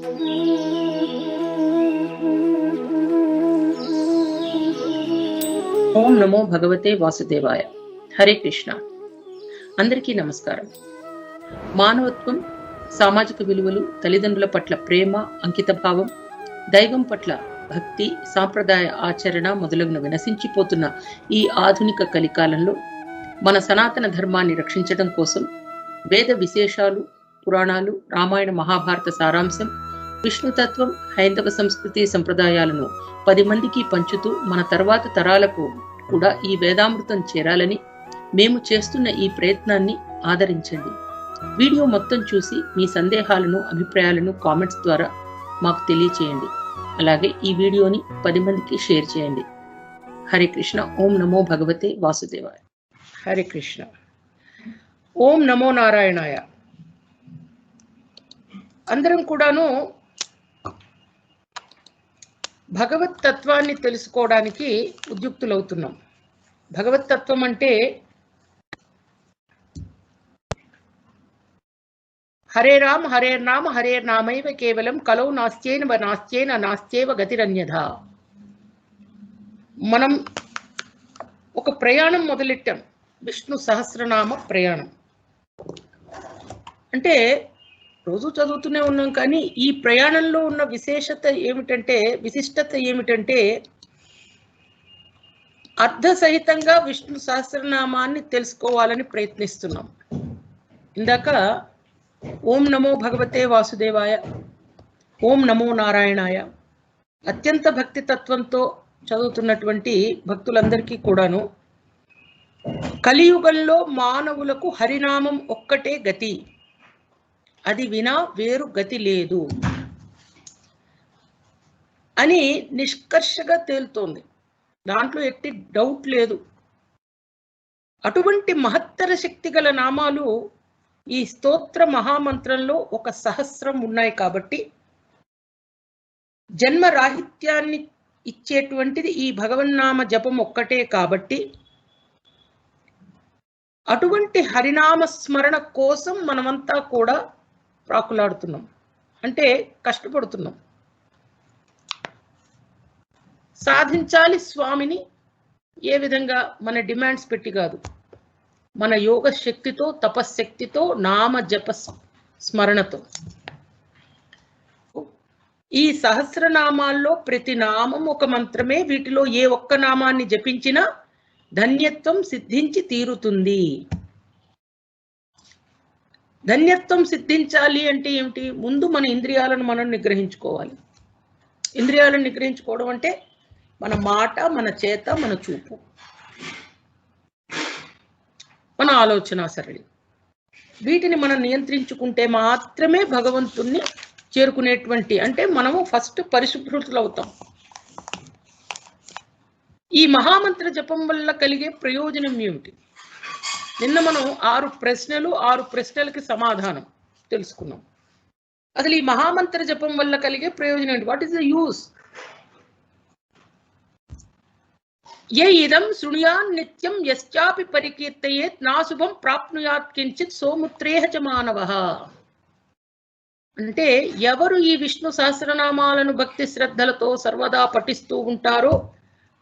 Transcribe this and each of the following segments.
ఓం నమో భగవతే వాసుదేవాయ. హరే కృష్ణ. అందరికీ నమస్కారం. మానవత్వం, సామాజిక విలువలు, తల్లిదండ్రుల పట్ల ప్రేమ, అంకితభావం, దైవం పట్ల భక్తి, సాంప్రదాయ ఆచరణ మొదలగునవి నశించిపోతున్న ఈ ఆధునిక కలికాలంలో మన సనాతన ధర్మాన్ని రక్షించడం కోసం వేద విశేషాలు, పురాణాలు, రామాయణ మహాభారత సారాంశం, విష్ణుతత్వం, హైందవ సంస్కృతి సంప్రదాయాలను 10 మందికి పంచుతూ మన తర్వాత తరాలకు కూడా ఈ వేదామృతం చేరాలని మేము చేస్తున్న ఈ ప్రయత్నాన్ని ఆదరించండి. వీడియో మొత్తం చూసి మీ సందేహాలను, అభిప్రాయాలను కామెంట్స్ ద్వారా మాకు తెలియచేయండి. అలాగే ఈ వీడియోని 10 మందికి షేర్ చేయండి. హరే కృష్ణ. ఓం నమో భగవతే వాసుదేవాయ. హరే కృష్ణ. ఓం నమో నారాయణాయ. అందరం కూడాను భగవత్ తత్వాన్ని తెలుసుకోవడానికి ఉద్యుక్తులవుతున్నాం. భగవత్ తత్వం అంటే హరే రామ హరే నామ హరే నామైవ కేవలం కలౌ నాస్త్యేన గతిరన్యథ. మనం ఒక ప్రయాణం మొదలెట్టాం, విష్ణు సహస్రనామ ప్రయాణం. అంటే రోజు చదువుతూనే ఉన్నాం, కానీ ఈ ప్రయాణంలో ఉన్న విశిష్టత ఏమిటంటే అర్థసహితంగా విష్ణు సహస్రనామాన్ని తెలుసుకోవాలని ప్రయత్నిస్తున్నాం. ఇందాక ఓం నమో భగవతే వాసుదేవాయ, ఓం నమో నారాయణాయ అత్యంత భక్తి తత్వంతో చదువుతున్నటువంటి భక్తులందరికీ కూడాను కలియుగంలో మానవులకు హరినామం ఒక్కటే గతి, అది వినా వేరు గతి లేదు అని నిష్కర్షగా తేలుతోంది. దాంట్లో ఎట్టి డౌట్ లేదు. అటువంటి మహత్తర శక్తి గల నామాలు ఈ స్తోత్ర మహామంత్రంలో 1,000 ఉన్నాయి. కాబట్టి జన్మ రాహిత్యాన్ని ఇచ్చేటువంటిది ఈ భగవన్నామ జపం ఒక్కటే. కాబట్టి అటువంటి హరినామ స్మరణ కోసం మనమంతా కూడా ప్రాకులాడుతున్నాం, అంటే కష్టపడుతున్నాం. సాధించాలి స్వామిని ఏ విధంగా? మన డిమాండ్స్ పెట్టి కాదు, మన యోగ శక్తితో, తపశ్శక్తితో, నామ జప స్మరణతో. ఈ సహస్రనామాల్లో ప్రతి నామం ఒక మంత్రమే. వీటిలో ఏ ఒక్క నామాన్ని జపించినా ధన్యత్వం సిద్ధించి తీరుతుంది. ధన్యత్వం సిద్ధించాలి అంటే ఏమిటి? ముందు మన ఇంద్రియాలను మనం నిగ్రహించుకోవాలి. ఇంద్రియాలను నిగ్రహించుకోవడం అంటే మన మాట, మన చేత, మన చూపు, మన ఆలోచన సరళి, వీటిని మనం నియంత్రించుకుంటే మాత్రమే భగవంతుణ్ణి చేరుకునేటువంటి, అంటే మనము ఫస్ట్ పరిశుభ్రుతులు అవుతాం. ఈ మహామంత్ర జపం వల్ల కలిగే ప్రయోజనం ఏమిటి? నిన్న మనం 6 ప్రశ్నలకి సమాధానం తెలుసుకున్నాం. అసలు ఈ మహామంత్ర జపం వల్ల కలిగే ప్రయోజనం ఏంటి? What is the use? ఏ ఇదం శృణుయాన్ నిత్యం యశ్చాపి పరికీర్తయేత్ నాశుభం ప్రాప్నుయాత్ కించిత్ సోముత్రేహ చ మానవః. అంటే ఎవరు ఈ విష్ణు సహస్రనామాలను భక్తి శ్రద్ధలతో సర్వదా పఠిస్తూ ఉంటారో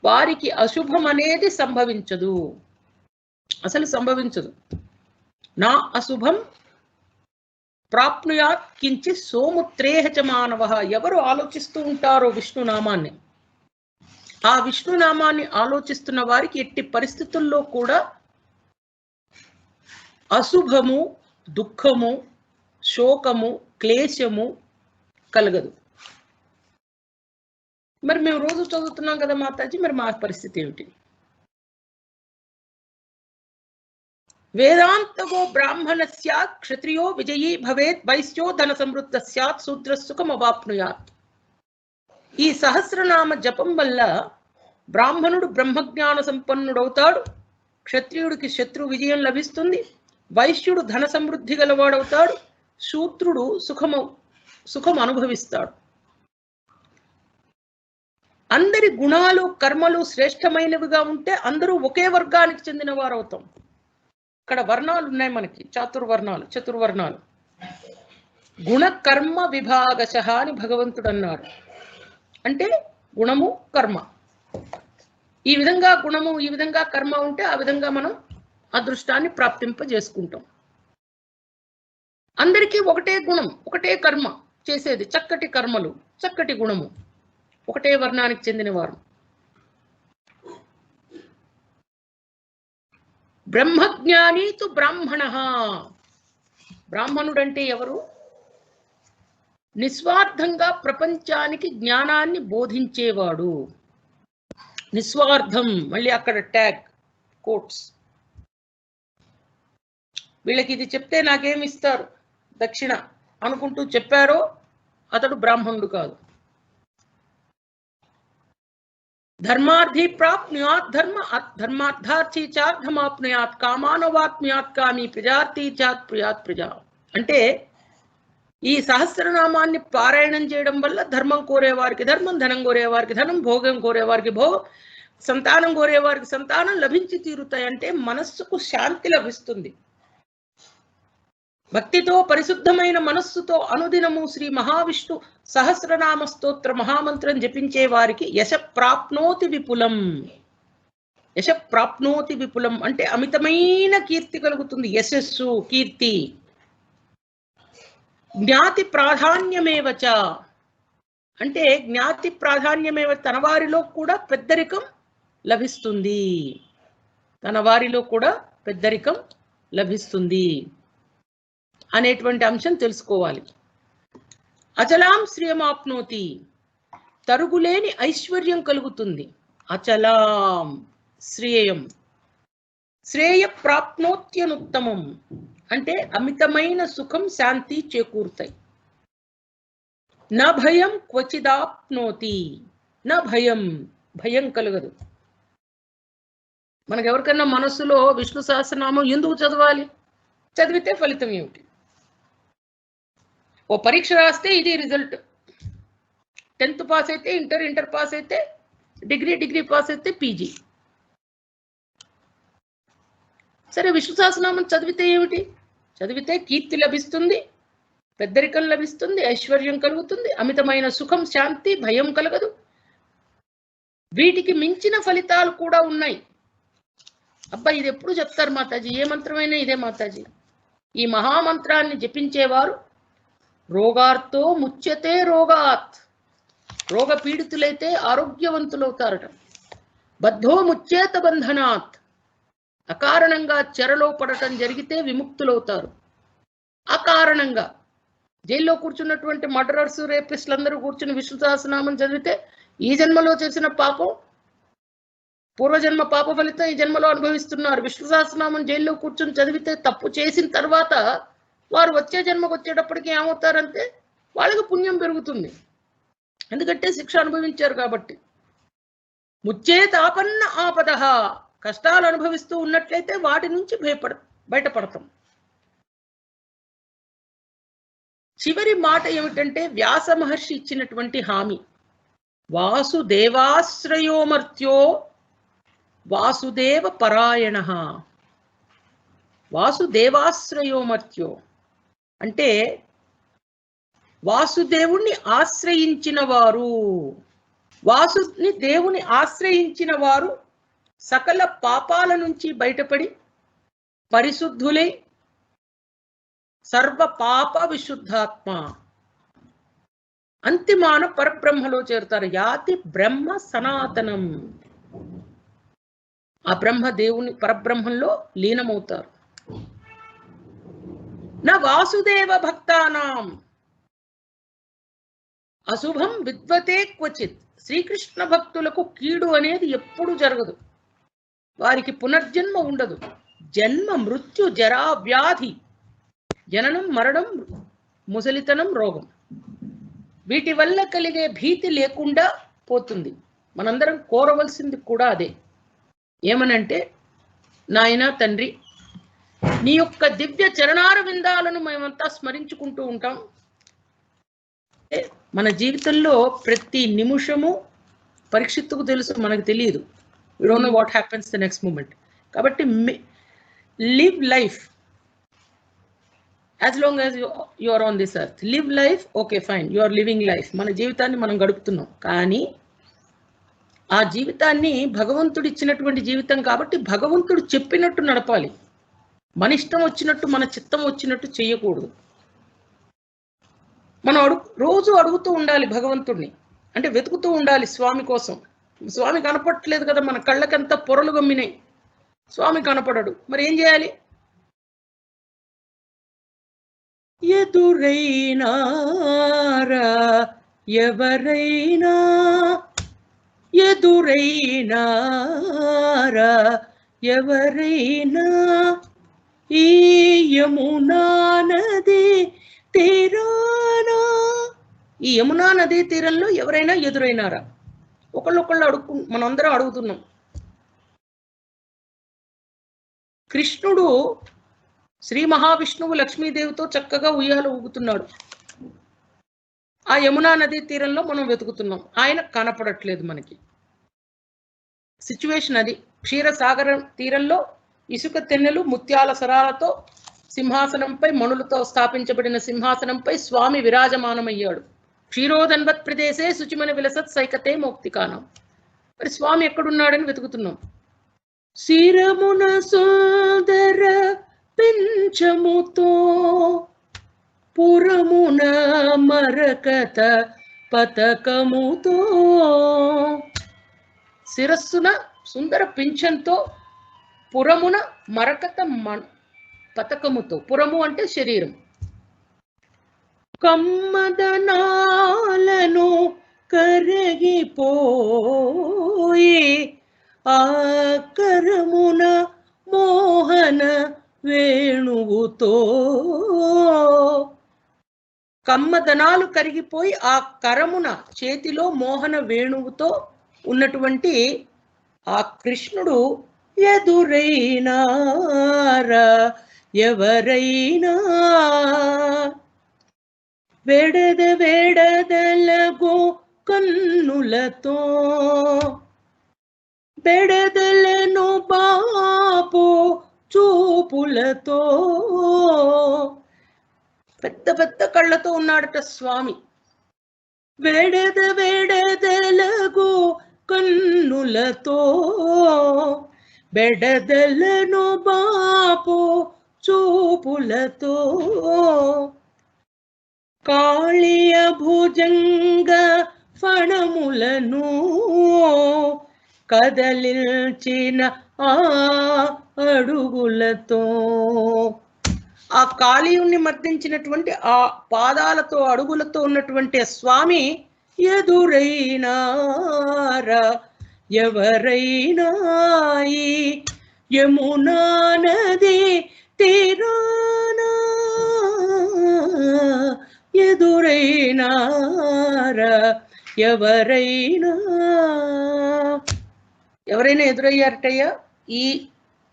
వారికి అశుభం అనేది సంభవించదు, అసలు సంభవించదు. నా అశుభం ప్రాప్నుయాత్ కించిత్ సోముత్రేహ చ మానవః. ఎవరు ఆలోచిస్తూ ఉంటారో విష్ణునామాన్ని, ఆ విష్ణునామాన్ని ఆలోచిస్తున్న వారికి ఎట్టి పరిస్థితుల్లో కూడా అశుభము, దుఃఖము, శోకము, క్లేశము కలగదు. మరి మేము రోజు చదువుతున్నాం కదా మాతాజీ, మరి మా పరిస్థితి ఏమిటి? వేదాంతగో బ్రాహ్మణ స్యాత్, క్షత్రియో విజయీ భవేత్, వైశ్యో ధన సమృద్ధ స్యాత్, శూద్ర సుఖం అవాప్నుయాత్. ఈ సహస్రనామ జపం వల్ల బ్రాహ్మణుడు బ్రహ్మజ్ఞాన సంపన్నుడవుతాడు, క్షత్రియుడికి శత్రు విజయం లభిస్తుంది, వైశ్యుడు ధన సమృద్ధి గలవాడవుతాడు, శూద్రుడు సుఖం అనుభవిస్తాడు. అందరి గుణాలు, కర్మలు శ్రేష్టమైనవిగా ఉంటే అందరూ ఒకే వర్గానికి చెందిన వారు అవుతాం. ఇక్కడ వర్ణాలు ఉన్నాయి మనకి, చతుర్వర్ణాలు. గుణకర్మ విభాగశః అని భగవంతుడు అన్నాడు. అంటే గుణము కర్మ, ఈ విధంగా గుణము ఈ విధంగా కర్మ ఉంటే ఆ విధంగా మనం అదృష్టాన్ని ప్రాప్తింపజేసుకుంటాం. అందరికీ ఒకటే గుణం ఒకటే కర్మ చేసేది, చక్కటి కర్మలు చక్కటి గుణము, ఒకటే వర్ణానికి చెందినవారు. బ్రహ్మజ్ఞాని తు బ్రాహ్మణః. బ్రాహ్మణుడంటే ఎవరు? నిస్వార్థంగా ప్రపంచానికి జ్ఞానాన్ని బోధించేవాడు. నిస్వార్థం, మళ్ళీ అక్కడ ట్యాగ్ కోట్స్. వీళ్ళకి ఇది చెప్తే నాకేమిస్తారు దక్షిణ అనుకుంటూ చెప్పారో అతడు బ్రాహ్మణుడు కాదు. ధర్మార్థి ప్రాప్నుయాత్ ధర్మార్థార్థి చార్థమాప్నుయాత్ కామానవాత్మ్యాత్ కామి ప్రజార్థి చాత్ ప్రియాత్ ప్రజా. అంటే ఈ సహస్రనామాన్ని పారాయణం చేయడం వల్ల ధర్మం కోరేవారికి ధర్మం, ధనం కోరేవారికి ధనం, భోగం కోరేవారికి భోగం, సంతానం కోరేవారికి సంతానం లభించి తీరుతాయి. అంటే మనస్సుకు శాంతి లభిస్తుంది. భక్తితో పరిశుద్ధమైన మనస్సుతో అనుదినము శ్రీ మహావిష్ణు సహస్రనామ స్తోత్ర మహామంత్రం జపించే వారికి యశ ప్రాప్నోతి విపులం. యశ ప్రాప్నోతి విపులం అంటే అమితమైన కీర్తి కలుగుతుంది. యశస్సు, కీర్తి. జ్ఞాతి ప్రాధాన్యమేవచ అంటే జ్ఞాతి ప్రాధాన్యమేవ, తన వారిలో కూడా పెద్దరికం లభిస్తుంది. తన వారిలో కూడా పెద్దరికం లభిస్తుంది అనేటువంటి అంశం తెలుసుకోవాలి. అచలాం శ్రియమాప్నోతి, తరుగులేని ఐశ్వర్యం కలుగుతుంది. అచలాం శ్రేయం, శ్రేయ ప్రాప్నోత్యనుత్తమం అంటే అమితమైన సుఖం, శాంతి చేకూరుతాయి. నా భయం క్వచిదాప్నోతి, నా భయం, భయం కలగదు. మనకెవరికన్నా మనస్సులో విష్ణు సహస్రనామం ఎందుకు చదవాలి, చదివితే ఫలితం ఏమిటి? ఓ పరీక్ష రాస్తే ఇది రిజల్ట్. 10th పాస్ అయితే ఇంటర్, ఇంటర్ పాస్ అయితే డిగ్రీ, డిగ్రీ పాస్ అయితే పీజీ. సరే, విష్ణు సహస్రనామం చదివితే ఏమిటి? చదివితే కీర్తి లభిస్తుంది, పెద్దరికం లభిస్తుంది, ఐశ్వర్యం కలుగుతుంది, అమితమైన సుఖం, శాంతి, భయం కలగదు. వీటికి మించిన ఫలితాలు కూడా ఉన్నాయి. అబ్బా, ఇది ఎప్పుడు చెప్తారు మాతాజీ, ఏ మంత్రమైనా ఇదే మాతాజీ. ఈ మహామంత్రాన్ని జపించేవారు రోగార్తో ముచ్యతే రోగాత్, రోగ పీడితులైతే ఆరోగ్యవంతులవుతారట. బద్ధో ముచ్యేత బంధనాత్, అకారణంగా చెరలో పడటం జరిగితే విముక్తులవుతారు. అకారణంగా జైల్లో కూర్చున్నటువంటి మర్డరర్స్, రేపిస్టులు అందరూ కూర్చుని విష్ణు సహస్రనామం చదివితే ఈ జన్మలో చేసిన పాపం, పూర్వజన్మ పాప ఫలితం ఈ జన్మలో అనుభవిస్తున్నారు. విష్ణు సహస్రనామం జైల్లో కూర్చుని చదివితే తప్పు చేసిన తర్వాత వారు వచ్చే జన్మకు వచ్చేటప్పటికి ఏమవుతారంటే వాళ్ళకి పుణ్యం పెరుగుతుంది. ఎందుకంటే శిక్ష అనుభవించారు కాబట్టి. ముచ్చేతాపన్న ఆపద, కష్టాలు అనుభవిస్తూ ఉన్నట్లయితే వాటి నుంచి బయటపడతాం. చివరి మాట ఏమిటంటే వ్యాస మహర్షి ఇచ్చినటువంటి హామీ, వాసుదేవాశ్రయోమర్త్యో వాసుదేవ పరాయణ. వాసుదేవాశ్రయోమర్త్యో అంటే వాసుదేవుణ్ణి ఆశ్రయించిన వారు, దేవుని ఆశ్రయించిన వారు సకల పాపాల నుంచి బయటపడి పరిశుద్ధులై సర్వ పాప విశుద్ధాత్మ అంతిమాన పరబ్రహ్మలో చేరుతారు. యాతి బ్రహ్మ సనాతనం, ఆ బ్రహ్మ దేవుని పరబ్రహ్మంలో లీనమవుతారు. నా వాసుదేవ భక్తానాం అశుభం విద్వతే క్వచిత్. శ్రీకృష్ణ భక్తులకు కీడు అనేది ఎప్పుడు జరగదు, వారికి పునర్జన్మ ఉండదు. జన్మ, మృత్యు, జరా, వ్యాధి, జననం, మరణం, ముసలితనం, రోగం, వీటి వల్ల కలిగే భీతి లేకుండా పోతుంది. మనందరం కోరవలసింది కూడా అదే. ఏమనంటే, నాయనా తండ్రి, నీ యొక్క దివ్య చరణార విందాలను మేమంతా స్మరించుకుంటూ ఉంటాం. మన జీవితంలో ప్రతి నిమిషము పరీక్షిత్తుకు తెలుసు, మనకు తెలియదు. We don't know what happens the next moment. కాబట్టి live life as long as you are on this earth. Live life, okay fine, you are living life. మన జీవితాన్ని మనం గడుపుతున్నాం. కానీ ఆ జీవితాన్ని భగవంతుడు ఇచ్చినటువంటి జీవితం కాబట్టి భగవంతుడు చెప్పినట్టు నడపాలి. మన ఇష్టం వచ్చినట్టు, మన చిత్తం వచ్చినట్టు చేయకూడదు. మనం రోజు అడుగుతూ ఉండాలి భగవంతుడిని, అంటే వెతుకుతూ ఉండాలి స్వామి కోసం. స్వామి కనపడట్లేదు కదా, మన కళ్ళకంతా పొరలు గమ్మినాయి, స్వామి కనపడడు. మరి ఏం చేయాలి? ఎదురైనారా ఎవరైనా, ఎదురైనారా ఎవరైనా, ఈ యమునా నది తీరానా. ఈ యమునా నదీ తీరంలో ఎవరైనా ఎదురైనారా? ఒకళ్ళొకళ్ళు మనందరం అడుగుతున్నాం. కృష్ణుడు శ్రీ మహావిష్ణువు లక్ష్మీదేవితో చక్కగా ఉయ్యాలు ఊగుతున్నాడు. ఆ యమునా నదీ తీరంలో మనం వెతుకుతున్నాం, ఆయన కనపడట్లేదు మనకి. సిచ్యువేషన్ అది. క్షీరసాగర తీరంలో ఇసుక తెన్నెలు ముత్యాల సరాలతో సింహాసనంపై, మణులతో స్థాపించబడిన సింహాసనంపై స్వామి విరాజమానమయ్యాడు. క్షీరోదన్వత్ ప్రదేశే శుచిమన విలసత్ సైకతే మౌక్తికానం. మరి స్వామి ఎక్కడున్నాడని వెతుకుతున్నాం. శిరమున సుందర పింఛముతో, పురమున మరకత పతకముతో. శిరస్సున సుందర పింఛంతో, పురమున మరకత పతకముతో. పురము అంటే శరీరం. కమ్మదనాలను కరగిపోయి, ఆకరమున మోహన వేణువుతో. కమ్మదనాలు కరిగిపోయి ఆ కరమున, చేతిలో మోహన వేణువుతో ఉన్నటువంటి ఆ కృష్ణుడు ఎదురైనారా ఎవరైనా. వేడదలగో కన్నులతో, బెడదలను బాపు చూపులతో. పెద్ద పెద్ద కళ్ళతో ఉన్నాడట స్వామి. వేడదలగో కన్నులతో, బెడదలను బాపు చూపులతో. కాళియ భుజంగ ఫణములను కదలించిన ఆ అడుగులతో. ఆ కాళీయుణ్ణి మర్దించినటువంటి ఆ పాదాలతో, అడుగులతో ఉన్నటువంటి స్వామి ఎదురైనారా ఎవరైనా. ఈ యమునా నది తీరానా ఎదురైనారా ఎవరైనా. ఎవరైనా ఎదురయ్యారటయ్యా ఈ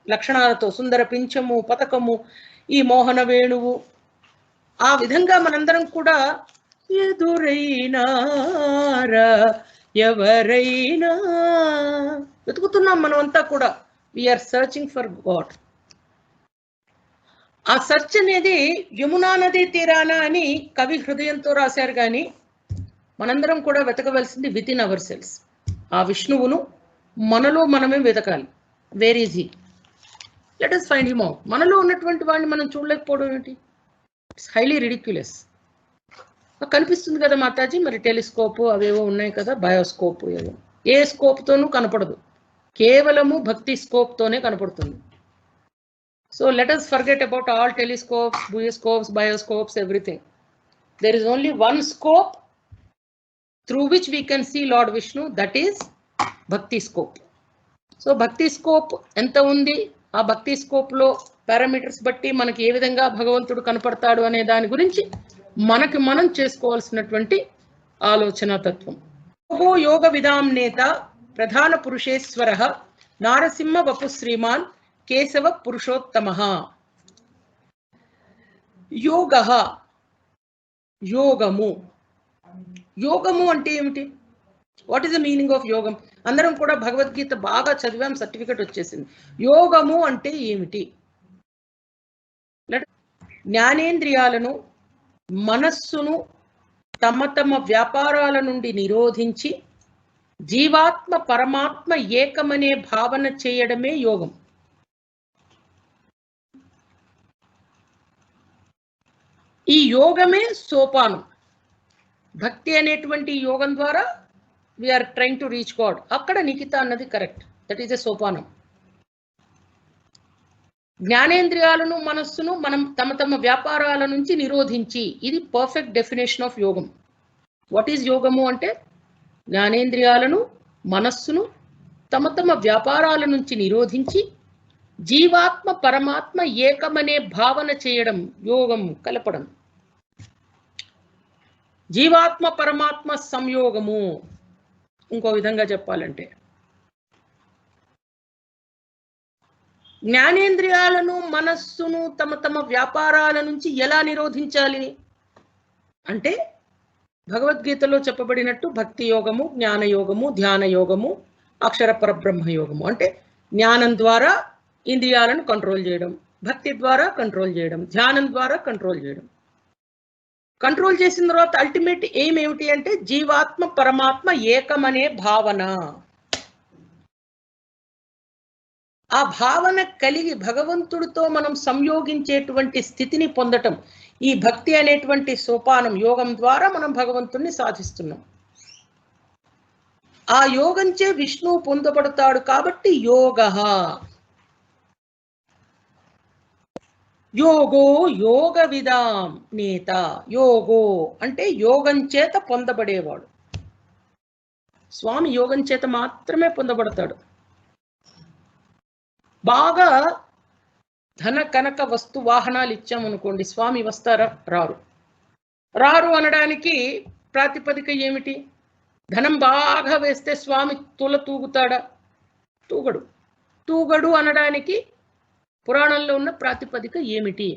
లక్షణాలతో, సుందర పింఛము, పతకము, ఈ మోహన వేణువు. ఆ విధంగా మనందరం కూడా ఎదురైనారా ఎవరైనా వెతుకుతున్నాం. మనమంతా కూడా వీఆర్ సర్చింగ్ ఫర్ గాడ్. ఆ సర్చ్ అనేది యమునా నదీ తీరాన అని కవి హృదయంతో రాశారు. కానీ మనందరం కూడా వెతకవలసింది విత్ ఇన్ అవర్ సెల్స్. ఆ విష్ణువును మనలో మనమే వెతకాలి. Where is he? Let us find him out. మనలో ఉన్నటువంటి వాడిని మనం చూడలేకపోవడం ఏంటి? It's highly ridiculous. కనిపిస్తుంది కదా మాతాజీ, మరి టెలిస్కోప్ అవేవో ఉన్నాయి కదా, బయోస్కోప్, ఏవో. ఏ స్కోప్తోనూ కనపడదు, కేవలము భక్తి స్కోప్తోనే కనపడుతుంది. So let us forget about all telescopes, buoscopes, bioscopes, everything. There is only one scope through which we can see Lord Vishnu, that is Bhakti scope. So Bhakti scope enta undi, aa Bhakti scope lo parameters batti manaki ఏ విధంగా భగవంతుడు కనపడతాడు అనే దాని గురించి మనకి మనం చేసుకోవాల్సినటువంటి ఆలోచన తత్వం. యోగ విదాం నేత ప్రధాన పురుషేశ్వరః నారసింహ వపు శ్రీమాన్ కేశవ పురుషోత్తమః. యోగః, యోగము. యోగము అంటే ఏమిటి? What is the meaning of యోగం? అందరం కూడా భగవద్గీత బాగా చదివాం, సర్టిఫికెట్ వచ్చేసింది. యోగము అంటే ఏమిటి? జ్ఞానేంద్రియాలను మనస్సును తమ తమ వ్యాపారాల నుండి నిరోధించి జీవాత్మ పరమాత్మ ఏకమనే భావన చేయడమే యోగం. ఈ యోగమే సోపానం. భక్తి అనేటువంటి యోగం ద్వారా we are trying to reach God. అక్కడ నిఖిత అన్నది కరెక్ట్. దట్ ఈస్ ఎ సోపానం. జ్ఞానేంద్రియాలను మనస్సును మనం తమ తమ వ్యాపారాల నుంచి నిరోధించి, ఇది పర్ఫెక్ట్ డెఫినేషన్ ఆఫ్ యోగం. వాట్ ఈజ్ యోగము అంటే జ్ఞానేంద్రియాలను మనస్సును తమ తమ వ్యాపారాల నుంచి నిరోధించి జీవాత్మ పరమాత్మ ఏకమనే భావన చేయడం యోగం, కలపడం. జీవాత్మ పరమాత్మ సంయోగము. ఇంకో విధంగా చెప్పాలంటే జ్ఞానేంద్రియాలను మనస్సును తమ తమ వ్యాపారాల నుంచి ఎలా నిరోధించాలి అంటే భగవద్గీతలో చెప్పబడినట్టు భక్తి యోగము, జ్ఞాన యోగము, ధ్యాన యోగము, అక్షర పరబ్రహ్మ యోగము. అంటే జ్ఞానం ద్వారా ఇంద్రియాలను కంట్రోల్ చేయడం, భక్తి ద్వారా కంట్రోల్ చేయడం, ధ్యానం ద్వారా కంట్రోల్ చేయడం. కంట్రోల్ చేసిన తర్వాత అల్టిమేట్ ఎయిమ్ ఏమిటి అంటే జీవాత్మ పరమాత్మ ఏకమనే భావన. ఆ భావన కలిగి భగవంతుడితో మనం సంయోగించేటువంటి స్థితిని పొందటం ఈ భక్తి అనేటువంటి సోపానం, యోగం ద్వారా మనం భగవంతుణ్ణి సాధిస్తున్నాం. ఆ యోగంచే విష్ణువు పొందబడతాడు కాబట్టి యోగః. యోగో యోగ విదాం నేత. యోగో అంటే యోగం చేత పొందబడేవాడు. స్వామి యోగం చేత మాత్రమే పొందబడతాడు. బాగా ధన కనక వస్తు వాహనాలు ఇచ్చామనుకోండి, స్వామి వస్తారా? రారు. రారు అనడానికి ప్రాతిపదిక ఏమిటి? ధనం బాగా వేస్తే స్వామి తుల తూగుతాడా? తూగడు. తూగడు అనడానికి పురాణంలో ఉన్న ప్రాతిపదిక ఏమిటి?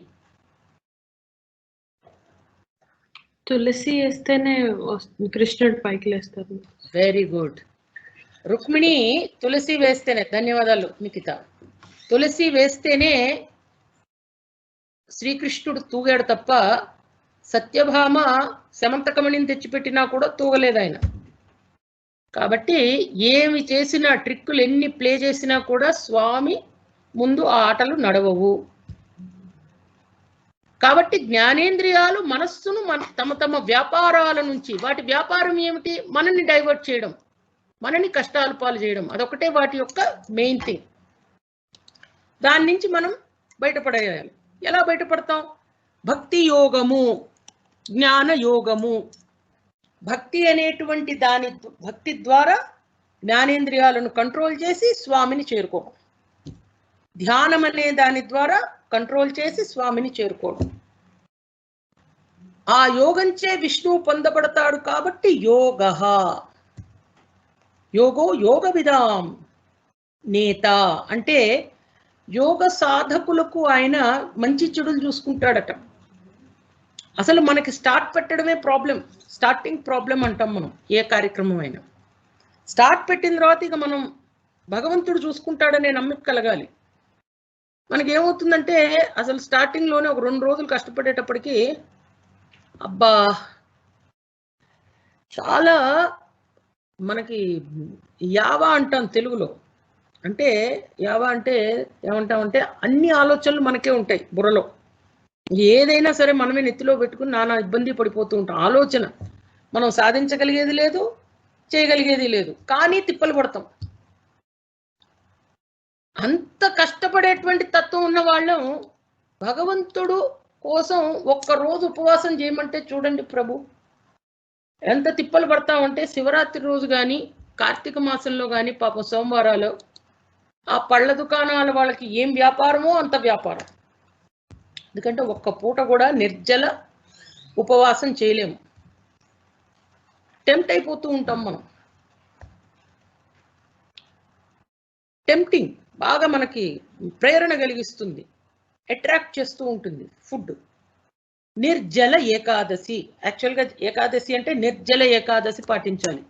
తులసి వేస్తేనే కృష్ణుడు పైకి లేస్తారు. Very good. రుక్మిణి తులసి వేస్తేనే, ధన్యవాదాలు నిఖిత, తులసి వేస్తేనే శ్రీకృష్ణుడు తూగాడు తప్ప సత్యభామ శమంతకమణిని తెచ్చిపెట్టినా కూడా తూగలేదు ఆయన. కాబట్టి ఏమి చేసినా, ట్రిక్కులు ఎన్ని ప్లే చేసినా కూడా స్వామి ముందు ఆ ఆటలు నడవవు. కాబట్టి జ్ఞానేంద్రియాలు మనస్సును తమ తమ వ్యాపారాల నుంచి, వాటి వ్యాపారం ఏమిటి? మనల్ని డైవర్ట్ చేయడం, మనని కష్టాలు పాలు చేయడం. అదొకటే వాటి యొక్క మెయిన్ థింగ్. దాని నుంచి మనం బయటపడేయాలి. ఎలా బయటపడతాం? భక్తి యోగము, జ్ఞాన యోగము. భక్తి అనేటువంటి భక్తి ద్వారా జ్ఞానేంద్రియాలను కంట్రోల్ చేసి స్వామిని చేరుకోవడం. ధ్యానం అనే దాని ద్వారా కంట్రోల్ చేసి స్వామిని చేరుకోవడం. ఆ యోగంచే విష్ణువు పొందబడతాడు కాబట్టి యోగః. యోగో యోగ విదాం నేత అంటే యోగ సాధకులకు ఆయన మంచి చెడులు చూసుకుంటాడట. అసలు మనకి స్టార్ట్ పెట్టడమే ప్రాబ్లం, స్టార్టింగ్ ప్రాబ్లం అంటాం మనం. ఏ కార్యక్రమం అయినా స్టార్ట్ పెట్టిన తర్వాత ఇక మనం భగవంతుడు చూసుకుంటాడనే నమ్మకం కలగాలి. మనకేమవుతుందంటే అసలు స్టార్టింగ్లోనే ఒక 2 రోజులు కష్టపడేటప్పటికి అబ్బా చాలా మనకి యావా అంటాం తెలుగులో. అంటే యావా అంటే ఏమంటామంటే అన్ని ఆలోచనలు మనకే ఉంటాయి బుర్రలో. ఏదైనా సరే మనమే నెత్తిలో పెట్టుకుని నానా ఇబ్బంది పడిపోతూ ఉంటాం. ఆలోచన మనం సాధించగలిగేది లేదు, చేయగలిగేది లేదు, కానీ తిప్పలు పడతాం. అంత కష్టపడేటువంటి తత్వం ఉన్న వాళ్ళం భగవంతుడు కోసం ఒక్కరోజు ఉపవాసం చేయమంటే చూడండి ప్రభు ఎంత తిప్పలు పడతామంటే. శివరాత్రి రోజు కానీ కార్తీక మాసంలో కానీ పాపం సోమవారాలు ఆ పళ్ళ దుకాణాల వాళ్ళకి ఏం వ్యాపారమో అంత వ్యాపారం. ఎందుకంటే ఒక్క పూట కూడా నిర్జల ఉపవాసం చేయలేము. టెంప్ట్ అయిపోతూ ఉంటాం మనం. టెంప్టింగ్ బాగా మనకి ప్రేరణ కలిగిస్తుంది, అట్రాక్ట్ చేస్తూ ఉంటుంది ఫుడ్. నిర్జల ఏకాదశి, యాక్చువల్గా ఏకాదశి అంటే నిర్జల ఏకాదశి పాటించాలి.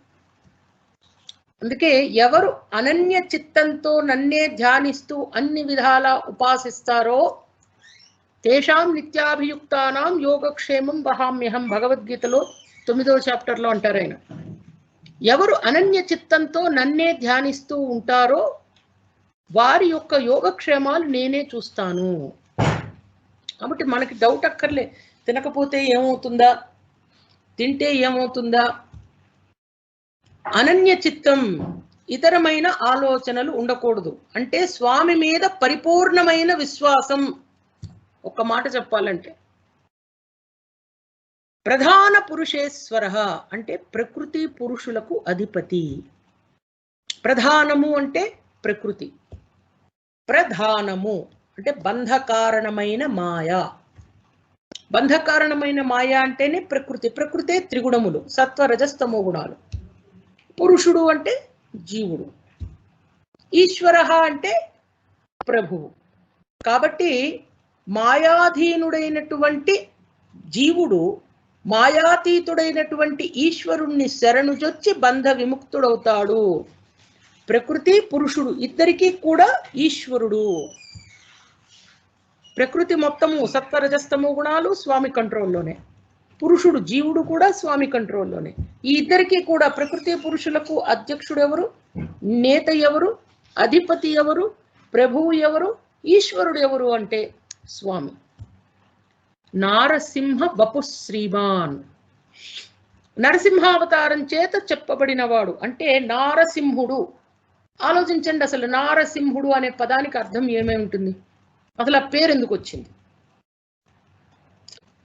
అందుకే ఎవరు అనన్య చిత్తంతో నన్నే ధ్యానిస్తూ అన్ని విధాలా ఉపాసిస్తారో తేషాం నిత్యాభియుక్తానాం యోగక్షేమం వహామ్యహం భగవద్గీతలో 9వ చాప్టర్లో అంటారు ఆయన. ఎవరు అనన్య చిత్తంతో నన్నే ధ్యానిస్తూ ఉంటారో వారి యొక్క యోగక్షేమాలు నేనే చూస్తాను. కాబట్టి మనకి డౌట్ అక్కర్లే, తినకపోతే ఏమవుతుందా, తింటే ఏమవుతుందా. అనన్య చిత్తం, ఇతరమైన ఆలోచనలు ఉండకూడదు. అంటే స్వామి మీద పరిపూర్ణమైన విశ్వాసం. ఒక్క మాట చెప్పాలంటే ప్రధాన పురుషేశ్వర అంటే ప్రకృతి పురుషులకు అధిపతి. ప్రధానము అంటే ప్రకృతి, ప్రధానము అంటే బంధకారణమైన మాయ. బంధకారణమైన మాయ అంటేనే ప్రకృతి. ప్రకృతే త్రిగుణములు, సత్వ రజస్తమో గుణాలు. పురుషుడు అంటే జీవుడు, ఈశ్వర అంటే ప్రభువు. కాబట్టి మాయాధీనుడైనటువంటి జీవుడు మాయాతీతుడైనటువంటి ఈశ్వరుణ్ణి శరణుజొచ్చి బంధ విముక్తుడవుతాడు. ప్రకృతి పురుషుడు ఇద్దరికీ కూడా ఈశ్వరుడు. ప్రకృతి మొత్తము సత్వరజస్తమో గుణాలు స్వామి కంట్రోల్లోనే, పురుషుడు జీవుడు కూడా స్వామి కంట్రోల్లోనే. ఈ ఇద్దరికీ కూడా ప్రకృతి పురుషులకు అధ్యక్షుడు ఎవరు, నేత ఎవరు, అధిపతి ఎవరు, ప్రభువు ఎవరు, ఈశ్వరుడు ఎవరు అంటే స్వామి. నారసింహ వపు శ్రీమాన్, నరసింహావతారం చేత చెప్పబడినవాడు అంటే నారసింహుడు. ఆలోచించండి, అసలు నారసింహుడు అనే పదానికి అర్థం ఏమై ఉంటుంది, అసలు ఆ పేరు ఎందుకు వచ్చింది?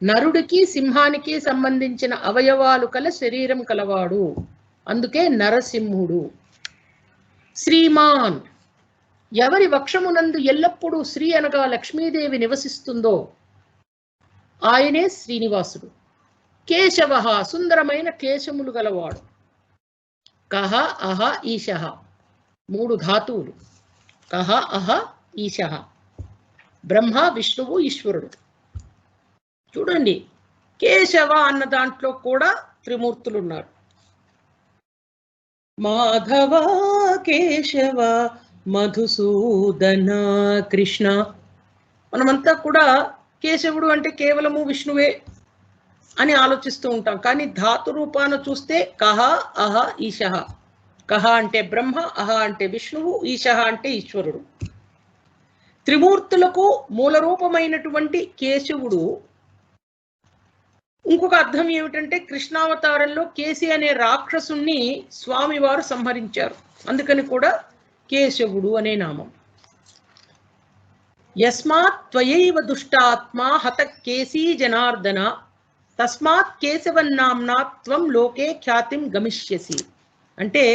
నరుడికి సింహానికి సంబంధించిన అవయవాలు కల శరీరం కలవాడు, అందుకే నరసింహుడు. శ్రీమాన్, ఎవరి వక్షమునందు ఎల్లప్పుడూ శ్రీ అనగా లక్ష్మీదేవి నివసిస్తుందో ఆయనే శ్రీనివాసుడు. కేశవ, సుందరమైన కేశములు గలవాడు. కహ అహ ఈశః, 3 ధాతువులు. కహ అహ ఈశః, బ్రహ్మ విష్ణువు ఈశ్వరుడు. చూడండి, కేశవ అన్న దాంట్లో కూడా త్రిమూర్తులు ఉన్నారు. మాధవ కేశవ మధుసూదన కృష్ణ. మనమంతా కూడా కేశవుడు అంటే కేవలము విష్ణువే అని ఆలోచిస్తూ ఉంటాం. కానీ ధాతు రూపాన చూస్తే కహ అహ ఈశః. కహ అంటే బ్రహ్మ, అహ అంటే విష్ణువు, ఈశః అంటే ఈశ్వరుడు. త్రిమూర్తులకు మూల రూపమైనటువంటి కేశవుడు. ఇంకొక అర్థం ఏమిటంటే కృష్ణావతారంలో కేసి అనే రాక్షసుణ్ణి స్వామివారు సంహరించారు, అందుకని కూడా కేశవుడు అనే నామం. యస్మాత్ త్వయైవ దుష్టాత్మా హత కేసీ జనార్దన తస్మాత్ కేశవన్నామ్నా త్వం లోకే ఖ్యాతిం గమిష్యసి. అంటే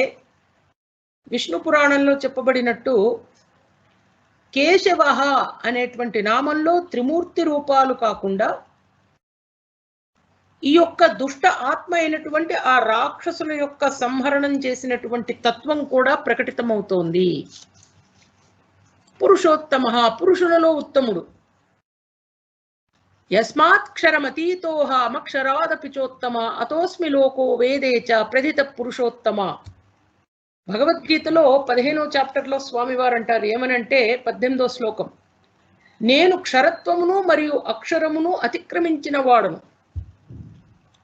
విష్ణు పురాణంలో చెప్పబడినట్టు కేశవ అనేటువంటి నామంలో త్రిమూర్తి రూపాలు కాకుండా ఈ యొక్క దుష్ట ఆత్మ అయినటువంటి ఆ రాక్షసుల యొక్క సంహరణం చేసినటువంటి తత్వం కూడా ప్రకటితమవుతోంది. పురుషోత్తమ, పురుషులలో ఉత్తముడు. యస్మాత్ క్షరమతీతోహమక్షరాదపి చోత్తమ అతోస్మి లోకో వేదే చ ప్రథిత పురుషోత్తమ. భగవద్గీతలో 15వ చాప్టర్లో స్వామివారు అంటారు ఏమనంటే 18వ శ్లోకం, నేను క్షరత్వమును మరియు అక్షరమును అతిక్రమించిన వాడును.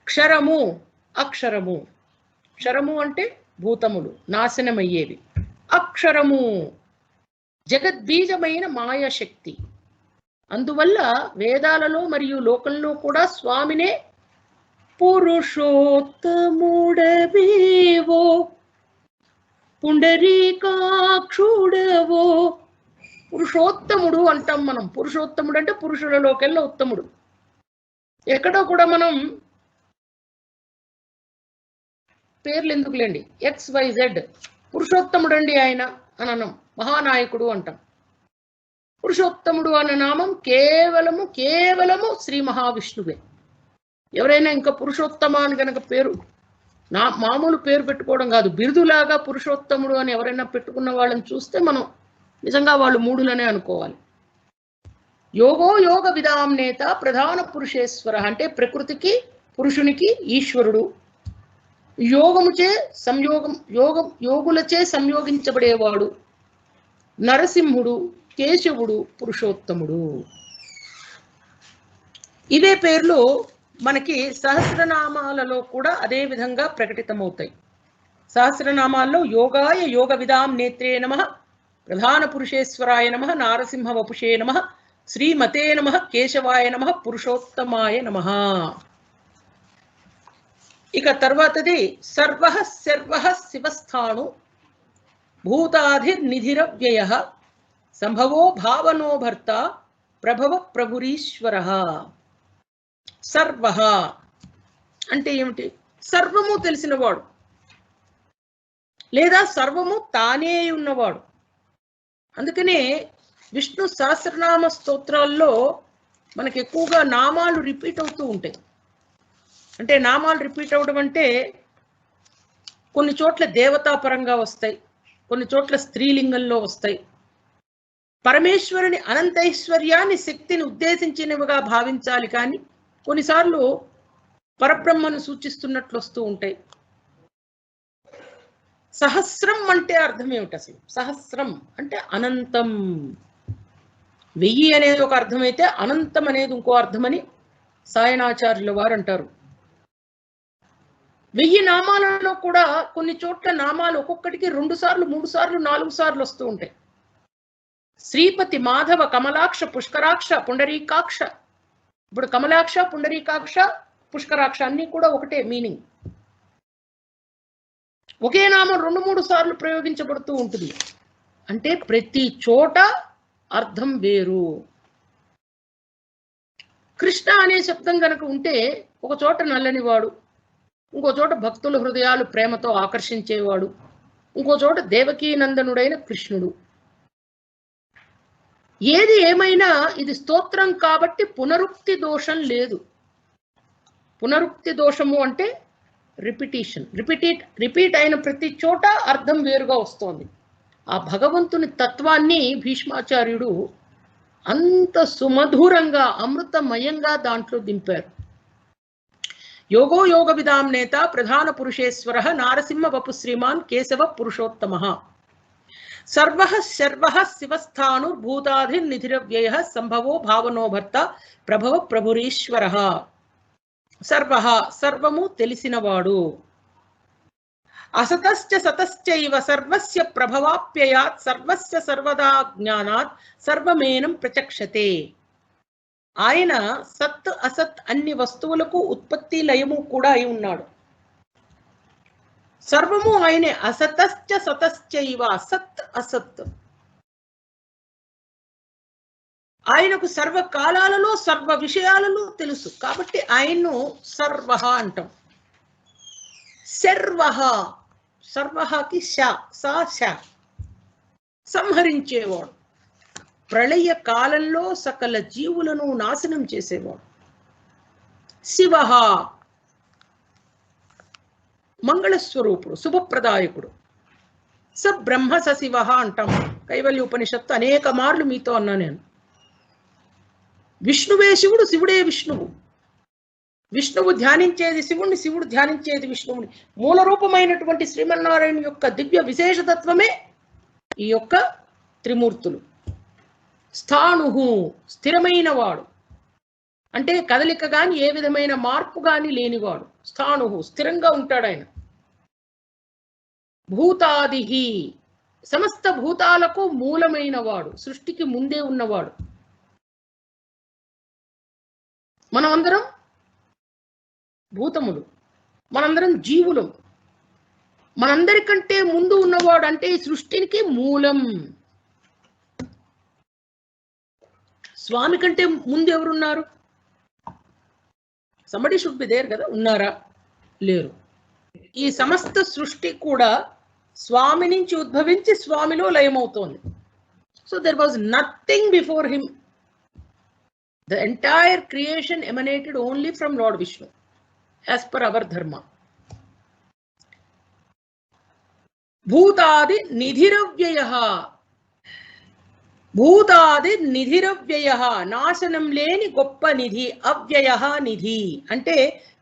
క్షరము అక్షరము, క్షరము అంటే భూతములు నాశనమయ్యేవి, అక్షరము జగద్బీజమైన మాయాశక్తి. అందువల్ల వేదాలలో మరియు లోకంలో కూడా స్వామినే పురుషోత్తముడవేవో పుండరీకాక్షుడవో. పురుషోత్తముడు అంటాం మనం. పురుషోత్తముడు అంటే పురుషులలోకెల్లా ఉత్తముడు. ఎక్కడో కూడా మనం పేర్లు ఎందుకులేండి, XYZ పురుషోత్తముడు అండి ఆయన అని అన్నాం, మహానాయకుడు అంటాం. పురుషోత్తముడు అన్న నామం కేవలము శ్రీ మహావిష్ణువే. ఎవరైనా ఇంకా పురుషోత్తమ అని కనుక పేరు, నా మామూలు పేరు పెట్టుకోవడం కాదు, బిరుదులాగా పురుషోత్తముడు అని ఎవరైనా పెట్టుకున్న వాళ్ళని చూస్తే మనం నిజంగా వాళ్ళు మూడులనే అనుకోవాలి. యోగో యోగ విదాం నేత ప్రధాన పురుషేశ్వర అంటే ప్రకృతికి పురుషునికి ఈశ్వరుడు. యోగులచే సంయోగించబడేవాడు. నరసింహుడు, కేశవుడు, పురుషోత్తముడు. ఇవే పేర్లు మనకి సహస్రనామాలలో కూడా అదే విధంగా ప్రకటితమవుతాయి. సహస్రనామాల్లో యోగాయ యోగ విదాం నేత్రే నమః, ప్రధాన పురుషేశ్వరాయ నమః, నారసింహ వపుషే నమః, శ్రీమతే నమః, కేశవాయ నమః, పురుషోత్తమాయ నమః. ఇక తర్వాతది సర్వః సర్వః శివస్థాణు భూతాధిర్నిధిరవ్యయః సంభవో భావనో భర్త ప్రభవ ప్రభురీశ్వరః. సర్వః అంటే ఏమిటి? సర్వము తెలిసినవాడు లేదా సర్వము తానే ఉన్నవాడు. అందుకనే విష్ణు సహస్రనామ స్తోత్రాల్లో మనకి ఎక్కువగా నామాలు రిపీట్ అవుతూ ఉంటాయి. అంటే నామాలు రిపీట్ అవడం అంటే కొన్ని చోట్ల దేవతాపరంగా వస్తాయి, కొన్ని చోట్ల స్త్రీలింగంలో వస్తాయి. పరమేశ్వరుని అనంతైశ్వర్యాన్ని శక్తిని ఉద్దేశించినవిగా భావించాలి, కానీ కొన్నిసార్లు పరబ్రహ్మను సూచిస్తున్నట్లు వస్తూ ఉంటాయి. సహస్రం అంటే అర్థం ఏమిటి అసలు? సహస్రం అంటే అనంతం. 1000 అనేది ఒక అర్థమైతే అనంతం అనేది ఇంకో అర్థమని సాయణాచార్యుల వారు అంటారు. 1000 నామాలలో కూడా కొన్ని చోట్ల నామాలు ఒక్కొక్కటికి 2 సార్లు 3 సార్లు 4 సార్లు వస్తూ ఉంటాయి. శ్రీపతి, మాధవ, కమలాక్ష, పుష్కరాక్ష, పుండరీకాక్ష. ఇప్పుడు కమలాక్ష, పుండరీకాక్ష, పుష్కరాక్ష అన్నీ కూడా ఒకటే మీనింగ్. ఒకే నామం 2-3 సార్లు ప్రయోగించబడుతూ ఉంటుంది. అంటే ప్రతి చోట అర్థం వేరు. కృష్ణ అనే శబ్దం కనుక ఉంటే ఒక చోట నల్లనివాడు, ఇంకో చోట భక్తుల హృదయాలు ప్రేమతో ఆకర్షించేవాడు, ఇంకో చోట దేవకీనందనుడైన కృష్ణుడు. ఏది ఏమైనా ఇది స్తోత్రం కాబట్టి పునరుక్తి దోషం లేదు. పునరుక్తి దోషము అంటే రిపిటీషన్. రిపీట్ అయిన ప్రతి చోట అర్థం వేరుగా వస్తోంది. ఆ భగవంతుని తత్వాన్ని భీష్మాచార్యుడు అంత సుమధురంగా అమృతమయంగా దాంట్లో దింపారు. యోగో యోగ విదాం నేత ప్రధాన పురుషేశ్వర నారసింహ వపు శ్రీమాన్ కేశవ పురుషోత్తమ. సర్వః సర్వః శివస్థాను భూతాధిర్నిధిరవ్యయః సంభవో భావనో భర్త ప్రభవ ప్రభురీశ్వరః. సర్వః సర్వము తెలిసినవాడు. అసతశ్చ సతశ్చైవ సర్వస్య ప్రభవాప్యయాత్ సర్వస్య సర్వదా జ్ఞానాత్ సర్వమేనం ప్రచక్షతే. ఆయన సత్ అసత్ అన్ని వస్తువులకు ఉత్పత్తి లయము కూడా అయి ఉన్నాడు. సర్వము ఆయనే. అసతశ్చ సతశ్చైవ, సత్ అసత్. ఆయనకు సర్వకాలాలలో సర్వ విషయాలలో తెలుసు కాబట్టి ఆయన్ను సర్వః అంటాం. సర్వః, సర్వఃకి సా సంహరించేవాడు. ప్రళయ కాలంలో సకల జీవులను నాశనం చేసేవాడు. శివః మంగళస్వరూపుడు, శుభప్రదాయకుడు. స బ్రహ్మ స శివ అంటాం. కైవల్య ఉపనిషత్తు అనేక మార్లు మీతో అన్నా నేను. విష్ణువే శివుడు, శివుడే విష్ణువు. విష్ణువు ధ్యానించేది శివుణ్ణి, శివుడు ధ్యానించేది విష్ణువుని. మూల రూపమైనటువంటి శ్రీమన్నారాయణ యొక్క దివ్య విశేషతత్వమే ఈ యొక్క త్రిమూర్తులు. స్థాణుహు స్థిరమైన వాడు, అంటే కదలిక గాని ఏ విధమైన మార్పు గాని లేనివాడు. స్థాణుహు స్థిరంగా ఉంటాడు ఆయన. భూతాదిహి సమస్త భూతాలకు మూలమైన వాడు, సృష్టికి ముందే ఉన్నవాడు. మనమందరం భూతములు, మనందరం జీవులం. మనందరికంటే ముందు ఉన్నవాడు అంటే ఈ సృష్టికి మూలం. స్వామి కంటే ముందు ఎవరున్నారు? somebody should be there కదా. ఉన్నారా? లేరు. ఈ సమస్త సృష్టి కూడా స్వామి నుంచి ఉద్భవించి స్వామిలో లయమవుతోంది. So there was nothing before him. The entire creation emanated only from Lord Vishnu as per our dharma. భూతాది నిధిరవ్యయః, భూతాది నిధిరవ్యయః నాశనం లేని గొప్ప నిధి. అవ్యయః నిధి అంటే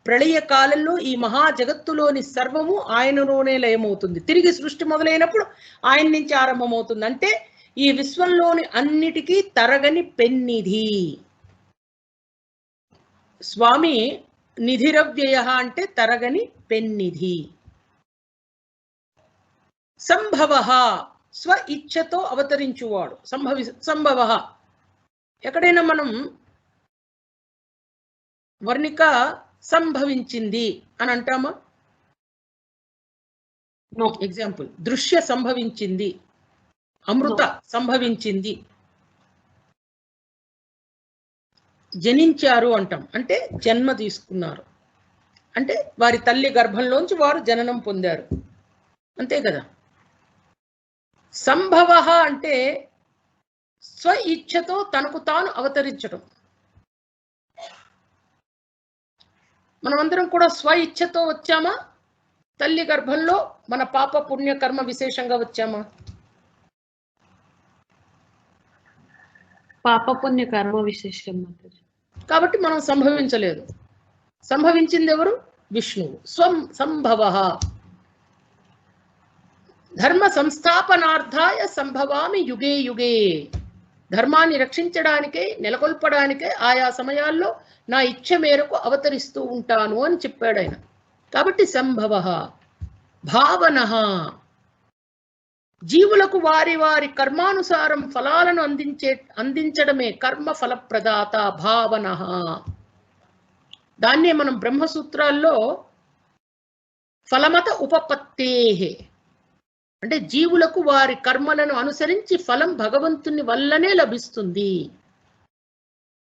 ప్రళయ కాలంలో ఈ మహా జగత్తులోని సర్వము ఆయనలోనే లయమవుతుంది. తిరిగి సృష్టి మొదలైనప్పుడు ఆయన నుంచి ఆరంభమవుతుంది. అంటే ఈ విశ్వంలోని అన్నిటికీ తరగని పెన్నిధి. స్వామి నిధిరవ్యయ అంటే తరగని పెన్నిధి. సంభవ స్వ ఇచ్ఛతో అవతరించువాడు. సంభవ ఎక్కడైనా మనం వర్ణిక సంభవించింది అని అంటామా? ఎగ్జాంపుల్, దృశ్య సంభవించింది, అమృత సంభవించింది. జనించారు అంటాం, అంటే జన్మ తీసుకున్నారు, అంటే వారి తల్లి గర్భంలోంచి వారు జననం పొందారు, అంతే కదా. సంభవ అంటే స్వ ఇచ్ఛతో తనకు తాను అవతరించడం. మనమందరం కూడా స్వ ఇచ్ఛతో వచ్చామా? తల్లి గర్భంలో మన పాప పుణ్య కర్మ విశేషంగా వచ్చామా? పాప పుణ్య కర్మ విశేషం. కాబట్టి మనం సంభవించలేదు. సంభవించింది ఎవరు? విష్ణువు. స్వం సంభవ. ధర్మ సంస్థాపనార్థాయ సంభవామి యుగే యుగే. ధర్మాన్ని రక్షించడానికే, నెలకొల్పడానికే ఆయా సమయాల్లో నా ఇచ్ఛ మేరకు అవతరిస్తూ ఉంటాను అని చెప్పాడు ఆయన. కాబట్టి సంభవ. భావన, జీవులకు వారి వారి కర్మానుసారం ఫలాలను అందించడమే కర్మ ఫలప్రదాత. భావన, దాన్నే మనం బ్రహ్మసూత్రాల్లో ఫలమత ఉపపత్తే అంటే జీవులకు వారి కర్మలను అనుసరించి ఫలం భగవంతుని వల్లనే లభిస్తుంది.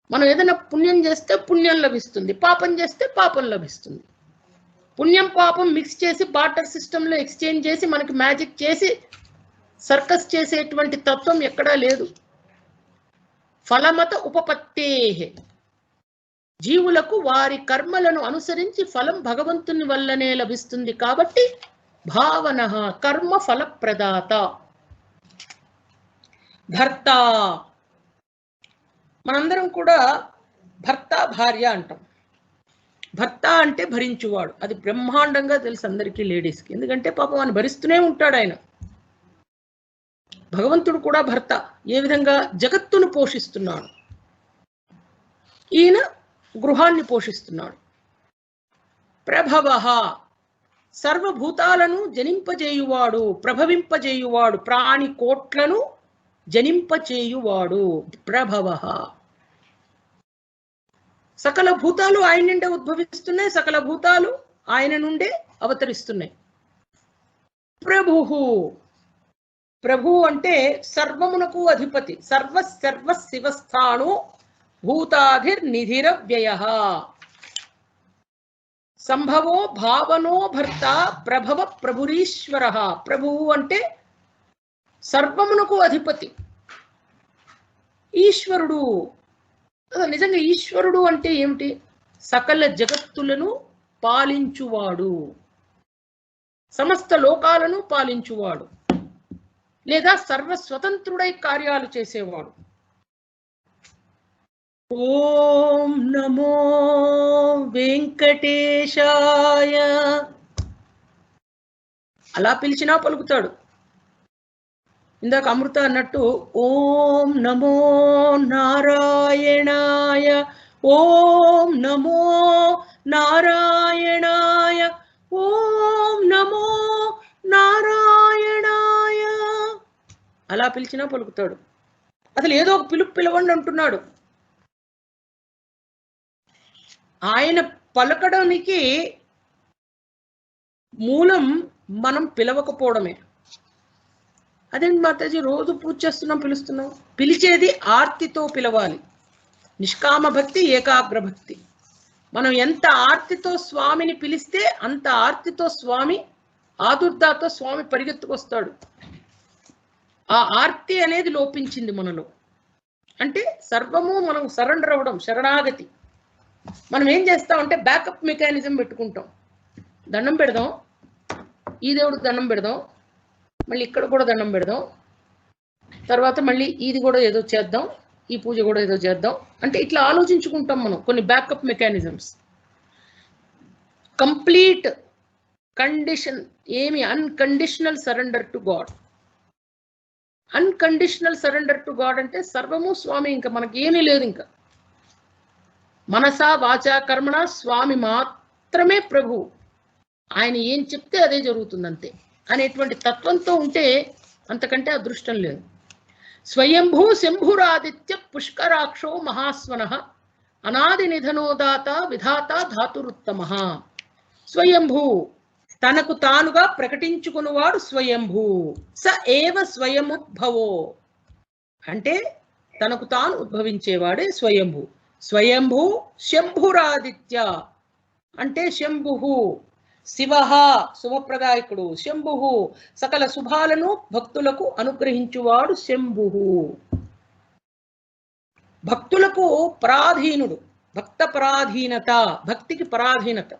మనం ఏదైనా పుణ్యం చేస్తే పుణ్యం లభిస్తుంది, పాపం చేస్తే పాపం లభిస్తుంది. పుణ్యం పాపం మిక్స్ చేసి బార్టర్ సిస్టంలో ఎక్స్చేంజ్ చేసి మనకి మ్యాజిక్ చేసి సర్కస్ చేసేటువంటి తత్వం ఎక్కడా లేదు. ఫలమత ఉపపత్తే, జీవులకు వారి కర్మలను అనుసరించి ఫలం భగవంతుని వల్లనే లభిస్తుంది. కాబట్టి భావన కర్మ ఫలప్రదాత. భర్త, మనందరం కూడా భర్త భార్య అంటాం. భర్త అంటే భరించువాడు. అది బ్రహ్మాండంగా తెలుసు అందరికీ, లేడీస్కి. ఎందుకంటే పాపం ఆయన భరిస్తూనే ఉంటాడు. ఆయన భగవంతుడు కూడా భర్త. ఏ విధంగా? జగత్తును పోషిస్తున్నాడు, ఈయన గృహాన్ని పోషిస్తున్నాడు. ప్రభవ, సర్వభూతాలను జనింపజేయువాడు, ప్రభవింపజేయువాడు, ప్రాణి కోట్లను జనింపచేయువాడు. ప్రభవ. సకల భూతాలు ఆయన నుండే ఉద్భవిస్తున్నాయి, సకల భూతాలు ఆయన నుండే అవతరిస్తున్నాయి. ప్రభు, ప్రభు అంటే సర్వమునకు అధిపతి. సర్వ శివస్థాను భూతాధిర్నిధిరవ్యయ. సంభవో భావనో భర్త ప్రభవ ప్రభురీశ్వర. ప్రభువు అంటే సర్వమునకు అధిపతి, ఈశ్వరుడు. నిజంగా ఈశ్వరుడు అంటే ఏమిటి? సకల జగత్తులను పాలించువాడు, సమస్త లోకాలను పాలించువాడు, లేదా సర్వస్వతంత్రుడై కార్యాలు చేసేవాడు. ఓం నమో వెంకటేశాయ అలా పిలిచినా పలుకుతాడు. ఇందాక అమృత అన్నట్టు ఓం నమో నారాయణాయ, ఓం నమో నారాయణాయ, ఓం నమో నారాయణాయ అలా పిలిచినా పలుకుతాడు. అసలు ఏదో ఒక పిలవండి అంటున్నాడు. ఆయన పలకడానికి మూలం మనం పిలవకపోవడమే. అదేంటి మాతాజీ, రోజు పూజ చేస్తున్నాం, పిలుస్తున్నాం. పిలిచేది ఆర్తితో పిలవాలి. నిష్కామ భక్తి, ఏకాగ్ర భక్తి. మనం ఎంత ఆర్తితో స్వామిని పిలిస్తే అంత ఆర్తితో స్వామి, ఆదుర్దాతో స్వామి పరిగెత్తుకొస్తాడు. ఆ ఆర్తి అనేది లోపించింది మనలో. అంటే సర్వము మనం సరెండర్ అవ్వడం, శరణాగతి. మనం ఏం చేస్తామంటే బ్యాకప్ మెకానిజం పెట్టుకుంటాం. దండం పెడదాం, ఈ దేవుడికి దండం పెడదాం, మళ్ళీ ఇక్కడ కూడా దండం పెడదాం, తర్వాత మళ్ళీ ఇది కూడా ఏదో చేద్దాం, ఈ పూజ కూడా ఏదో చేద్దాం. అంటే ఇట్లా ఆలోచించుకుంటాం మనం కొన్ని బ్యాకప్ మెకానిజమ్స్. కంప్లీట్ కండిషన్ ఏమి? Unconditional surrender to God. Unconditional surrender to God అంటే సర్వము స్వామి, ఇంకా మనకి ఏమీ లేదు. ఇంకా మనసా వాచా కర్మణ స్వామి మాత్రమే ప్రభు. ఆయన ఏం చెప్తే అదే జరుగుతుంది అంతే అనేటువంటి తత్వంతో ఉంటే అంతకంటే అదృష్టం లేదు. స్వయంభూ శంభురాదిత్య పుష్కరాక్షో మహాస్వన అనాది నిధనోదాత విధాత ధాతురుత్తమ. స్వయంభూ తనకు తానుగా ప్రకటించుకున్నవాడు స్వయంభూ. స ఏవ స్వయముద్భవో అంటే తనకు తాను ఉద్భవించేవాడే స్వయంభూ. స్వయంభూ శంభురాదిత్య అంటే శంభు శివ శుభప్రదాయకుడు. శంభు సకల శుభాలను భక్తులకు అనుగ్రహించువాడు శంభు. భక్తులకు పరాధీనుడు. భక్త పరాధీనత, భక్తికి పరాధీనత.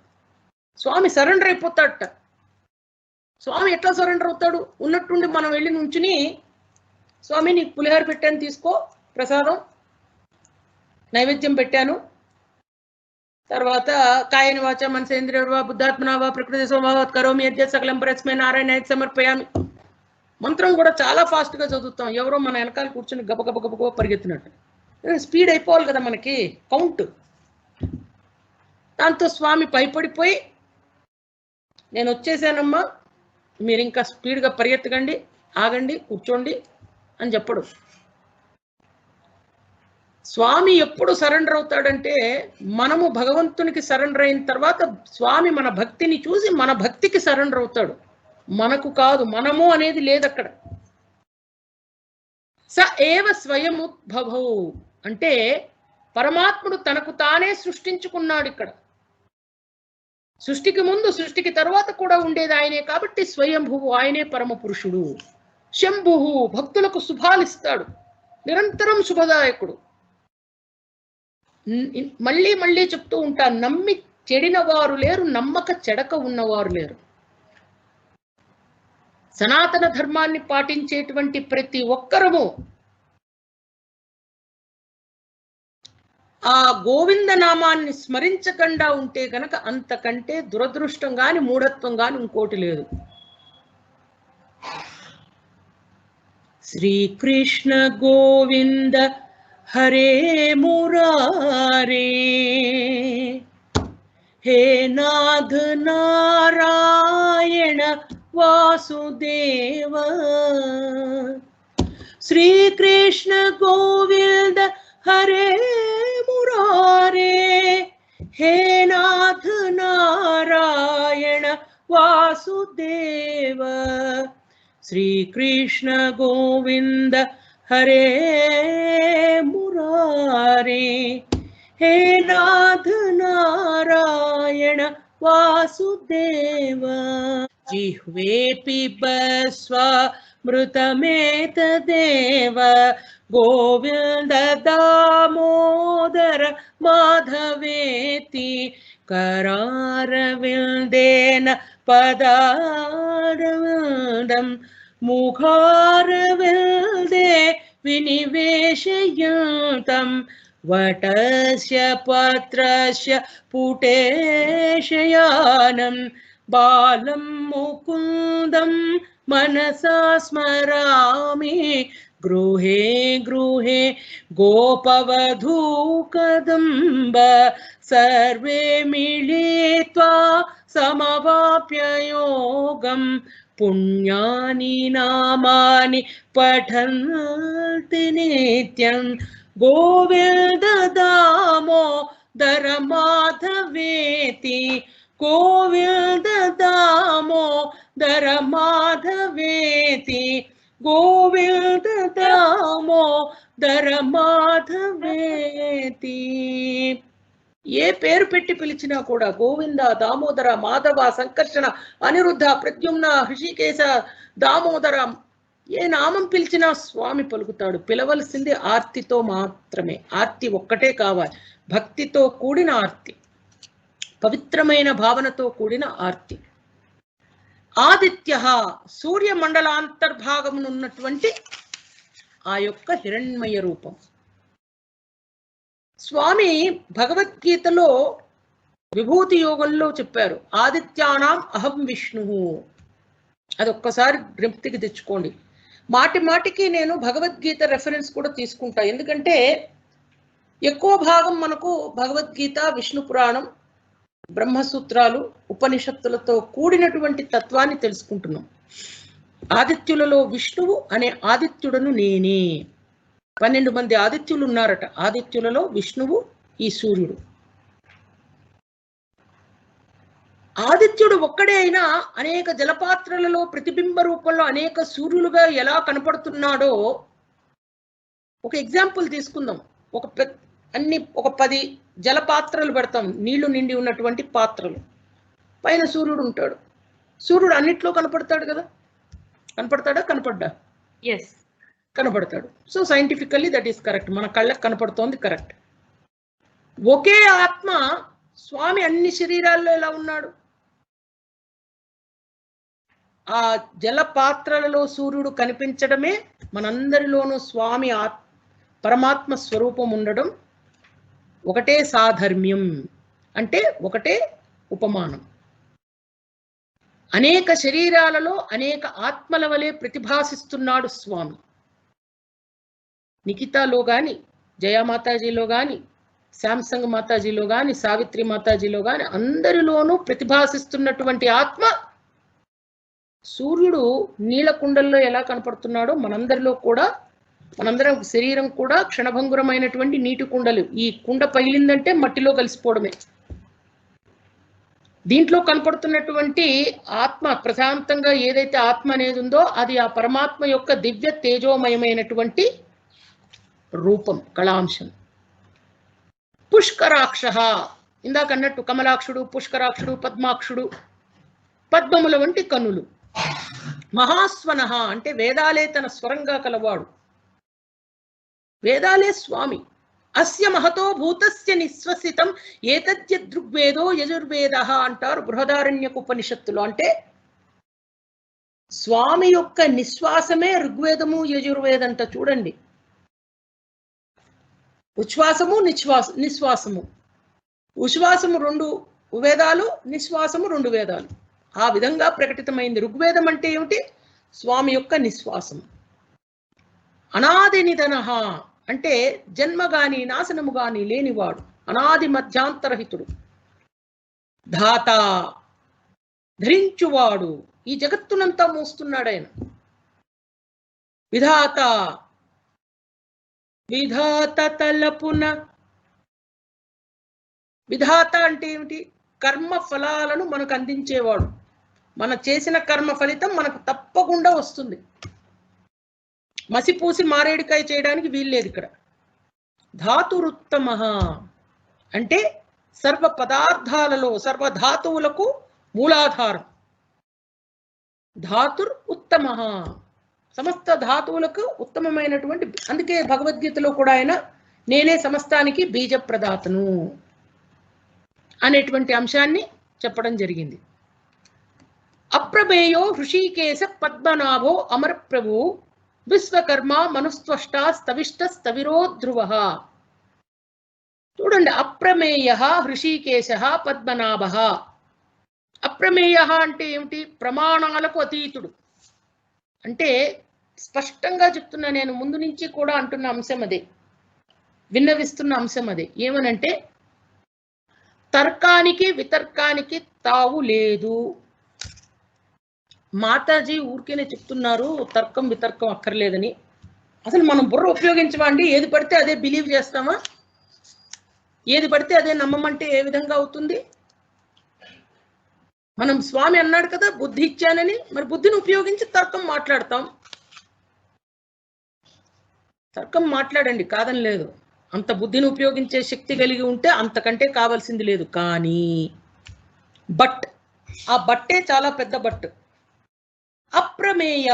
స్వామి సరెండర్ అయిపోతాడట. స్వామి ఎట్లా సరెండర్ అవుతాడు? ఉన్నట్టుండి మనం వెళ్ళి నుంచుని స్వామి నీకు పులిహార పెట్టాను తీసుకో, ప్రసాదం నైవేద్యం పెట్టాను, తర్వాత కాయన వాచ మనసేంద్రియర్వా బుద్ధాత్మనావా ప్రకృతి స్వభావాత్ కరోమి యజ్ఞ సకలం పరస్మై నారాయణ సమర్పయామి. మంత్రం కూడా చాలా ఫాస్ట్గా చదువుతాం. ఎవరో మన వెనకాల కూర్చొని గబగబ గబగబ పరిగెత్తినట్టు. స్పీడ్ అయిపోవాలి కదా మనకి కౌంట్. దాంతో స్వామి పైపడిపోయి నేను వచ్చేసానమ్మా, మీరు ఇంకా స్పీడ్గా పరిగెత్తకండి, ఆగండి, కూర్చోండి అని చెప్పడు. స్వామి ఎప్పుడు సరెండర్ అవుతాడంటే మనము భగవంతునికి సరెండర్ అయిన తర్వాత స్వామి మన భక్తిని చూసి మన భక్తికి సరెండర్ అవుతాడు. మనకు కాదు, మనము అనేది లేదు అక్కడ. స ఏవ స్వయముద్భవో అంటే పరమాత్ముడు తనకు తానే సృష్టించుకున్నాడు. ఇక్కడ సృష్టికి ముందు సృష్టికి తర్వాత కూడా ఉండేది ఆయనే కాబట్టి స్వయంభువు, ఆయనే పరమ పురుషుడు. శంభువు భక్తులకు శుభాలిస్తాడు, నిరంతరం శుభదాయకుడు. మళ్ళీ మళ్ళీ చెప్తూ ఉంటా, నమ్మి చెడిన వారు లేరు, నమ్మక చెడక ఉన్నవారు లేరు. సనాతన ధర్మాన్ని పాటించేటువంటి ప్రతి ఒక్కరము ఆ గోవింద నామాన్ని స్మరించకుండా ఉంటే గనక అంతకంటే దురదృష్టం గాని మూఢత్వం గాని ఇంకోటి లేదు. శ్రీకృష్ణ గోవింద హరే మురారే, హే నాథ నారాయణ వాసుదేవ. శ్రీకృష్ణ గోవింద హరే మురారే, హే నాథ నారాయణ వాసుదేవ. శ్రీకృష్ణ గోవింద హరే మురారే, హే నాథ నారాయణ వాసుదేవ. జిహ్వే పిబస్వ మృతమేతదేవ గోవింద దామోదర మాధవేతి. करारविन्देन पदारविन्दं मुखारविन्दे विनिवेशयन्तं वटस्य पत्रस्य पुटेशयानं बालं मुकुन्दं मनसा स्मरामि गृहे गृहे गोपवधूकदम्ब सर्वे मिलित्वा समवाप्य योगं पुण्यानि नामानि पठन्ति नित्यं गोविन्द दामोदर माधवेति गोविन्द दामोदर माधवेति गोविंद दामोदर మాధవేతి. ఏ పేరు పెట్టి పిలిచినా కూడా గోవింద, దామోదర, మాధవ, సంకర్షణ, అనిరుద్ధ, ప్రద్యుమ్న, హృషికేశ, దామోదర, ఏ నామం పిలిచినా స్వామి పలుకుతాడు. పిలవలసింది ఆర్తితో మాత్రమే. ఆర్తి ఒక్కటే కావాలి, భక్తితో కూడిన ఆర్తి, పవిత్రమైన భావనతో కూడిన ఆర్తి. ఆదిత్య సూర్యమండలాంతర్భాగమునున్నటువంటి ఆ యొక్క హిరణ్మయ రూపం. స్వామి భగవద్గీతలో విభూతి యోగంలో చెప్పారు, ఆదిత్యానాం అహం విష్ణు. అదొక్కసారి జ్ఞప్తికి తెచ్చుకోండి. మాటి మాటికి నేను భగవద్గీత రెఫరెన్స్ కూడా తీసుకుంటా. ఎందుకంటే ఎక్కువ భాగం మనకు భగవద్గీత, విష్ణు పురాణం, బ్రహ్మసూత్రాలు, ఉపనిషత్తులతో కూడినటువంటి తత్వాన్ని తెలుసుకుంటున్నాం. ఆదిత్యులలో విష్ణువు అనే ఆదిత్యుడను నేనే. 12 మంది ఆదిత్యులు ఉన్నారట. ఆదిత్యులలో విష్ణువు ఈ సూర్యుడు. ఆదిత్యుడు ఒక్కడే అయినా అనేక జలపాత్రలలో ప్రతిబింబ రూపంలో అనేక సూర్యులుగా ఎలా కనపడుతున్నాడో ఒక ఎగ్జాంపుల్ తీసుకుందాం. ఒక 10 జలపాత్రలు పెడతాం, నీళ్లు నిండి ఉన్నటువంటి పాత్రలు. పైన సూర్యుడు ఉంటాడు. సూర్యుడు అన్నిట్లో కనపడతాడు కదా. కనపడతాడా? కనపడ్డా? ఎస్, కనపడతాడు. So scientifically that is correct. మన కళ్ళకు కనపడుతోంది కరెక్ట్. ఒకే ఆత్మ స్వామి అన్ని శరీరాల్లో ఎలా ఉన్నాడు? ఆ జలపాత్రలలో సూర్యుడు కనిపించడమే మనందరిలోనూ స్వామి పరమాత్మ స్వరూపం ఉండడం ఒకటే సాధర్మ్యం, అంటే ఒకటే ఉపమానం. అనేక శరీరాలలో అనేక ఆత్మల వలె ప్రతిభాసిస్తున్నాడు స్వామి. నిఖితాలో గాని, జయామాతాజీలో గాని, శాంసంగ్ మాతాజీలో గాని, సావిత్రి మాతాజీలో గాని అందరిలోనూ ప్రతిభాసిస్తున్నటువంటి ఆత్మ సూర్యుడు నీలకుండల్లో ఎలా కనపడుతున్నాడో మనందరిలో కూడా, మనందరం శరీరం కూడా క్షణభంగురమైనటువంటి నీటి కుండలు. ఈ కుండ పగిలిందంటే మట్టిలో కలిసిపోవడమే. దీంట్లో కనపడుతున్నటువంటి ఆత్మ, ప్రశాంతంగా ఏదైతే ఆత్మ అనేది ఉందో అది ఆ పరమాత్మ యొక్క దివ్య తేజోమయమైనటువంటి రూపం, కళాంశం. పుష్కరాక్ష, ఇందాక అన్నట్టు కమలాక్షుడు, పుష్కరాక్షుడు, పద్మాక్షుడు, పద్మముల వంటి కన్నులు. మహాస్వన అంటే వేదాలే తన స్వరంగా కలవాడు. వేదాలే స్వామి. అస్య మహతో భూతస్య నిశ్వసితం ఏతద్య దృగ్వేదో యజుర్వేద అంటారు బృహదారణ్యక ఉపనిషత్తులు. అంటే స్వామి యొక్క నిశ్వాసమే ఋగ్వేదము యజుర్వేదంట. చూడండి, ఉచ్ఛ్వాసము నిశ్వాసము. ఉచ్ఛ్వాసము 2 వేదాలు, నిశ్వాసము 2 వేదాలు. ఆ విధంగా ప్రకటితమైంది. ఋగ్వేదం అంటే ఏమిటి? స్వామి యొక్క నిశ్వాసము. అనాది నిధన అంటే జన్మ గాని నాశనము గాని లేనివాడు, అనాది మధ్యాంతరహితుడు. ధాత, ధరించువాడు, ఈ జగత్తునంతా మోస్తున్నాడు ఆయన. విధాత, విధాత తలపున. విధాత అంటే ఏమిటి? కర్మ ఫలాలను మనకు అందించేవాడు. మన చేసిన కర్మ ఫలితం మనకు తప్పకుండా వస్తుంది. మసిపూసి మారేడికాయ చేయడానికి వీల్లేదు ఇక్కడ. ధాతురుత్తమ అంటే సర్వ పదార్థాలలో సర్వధాతువులకు మూలాధారం. ధాతుర్ ఉత్తమ, సమస్త ధాతువులకు ఉత్తమమైనటువంటి. అందుకే భగవద్గీతలో కూడా ఆయన నేనే సమస్తానికి బీజ ప్రదాతను అనేటువంటి అంశాన్ని చెప్పడం జరిగింది. అప్రమేయో హృషీకేశ పద్మనాభో అమర ప్రభు విశ్వకర్మ మనుస్త్వష్ట స్తవిష్ట స్తవిరో ధ్రువ. చూడండి, అప్రమేయ హృషీకేశ పద్మనాభ. అప్రమేయ అంటే ఏమిటి? ప్రమాణాలకు అతీతుడు. అంటే స్పష్టంగా చెప్తున్నా, నేను ముందు నుంచి కూడా అంటున్న అంశం అదే, విన్నవిస్తున్న అంశం అదే. ఏమనంటే తర్కానికి వితర్కానికి తావు లేదు. మాతాజీ ఊరికేనే చెప్తున్నారు తర్కం వితర్కం అక్కర్లేదని. అసలు మనం బుర్ర ఉపయోగించమండి. ఏది పడితే అదే బిలీవ్ చేస్తామా? ఏది పడితే అదే నమ్మమంటే ఏ విధంగా అవుతుంది? మనం స్వామి అన్నాడు కదా బుద్ధి ఇచ్చానని, మరి బుద్ధిని ఉపయోగించి తర్కం మాట్లాడతాం. తర్కం మాట్లాడండి, కాదని లేదు. అంత బుద్ధిని ఉపయోగించే శక్తి కలిగి ఉంటే అంతకంటే కావాల్సింది లేదు. కానీ బట్ ఆ బట్టే చాలా పెద్ద బట్. అప్రమేయ,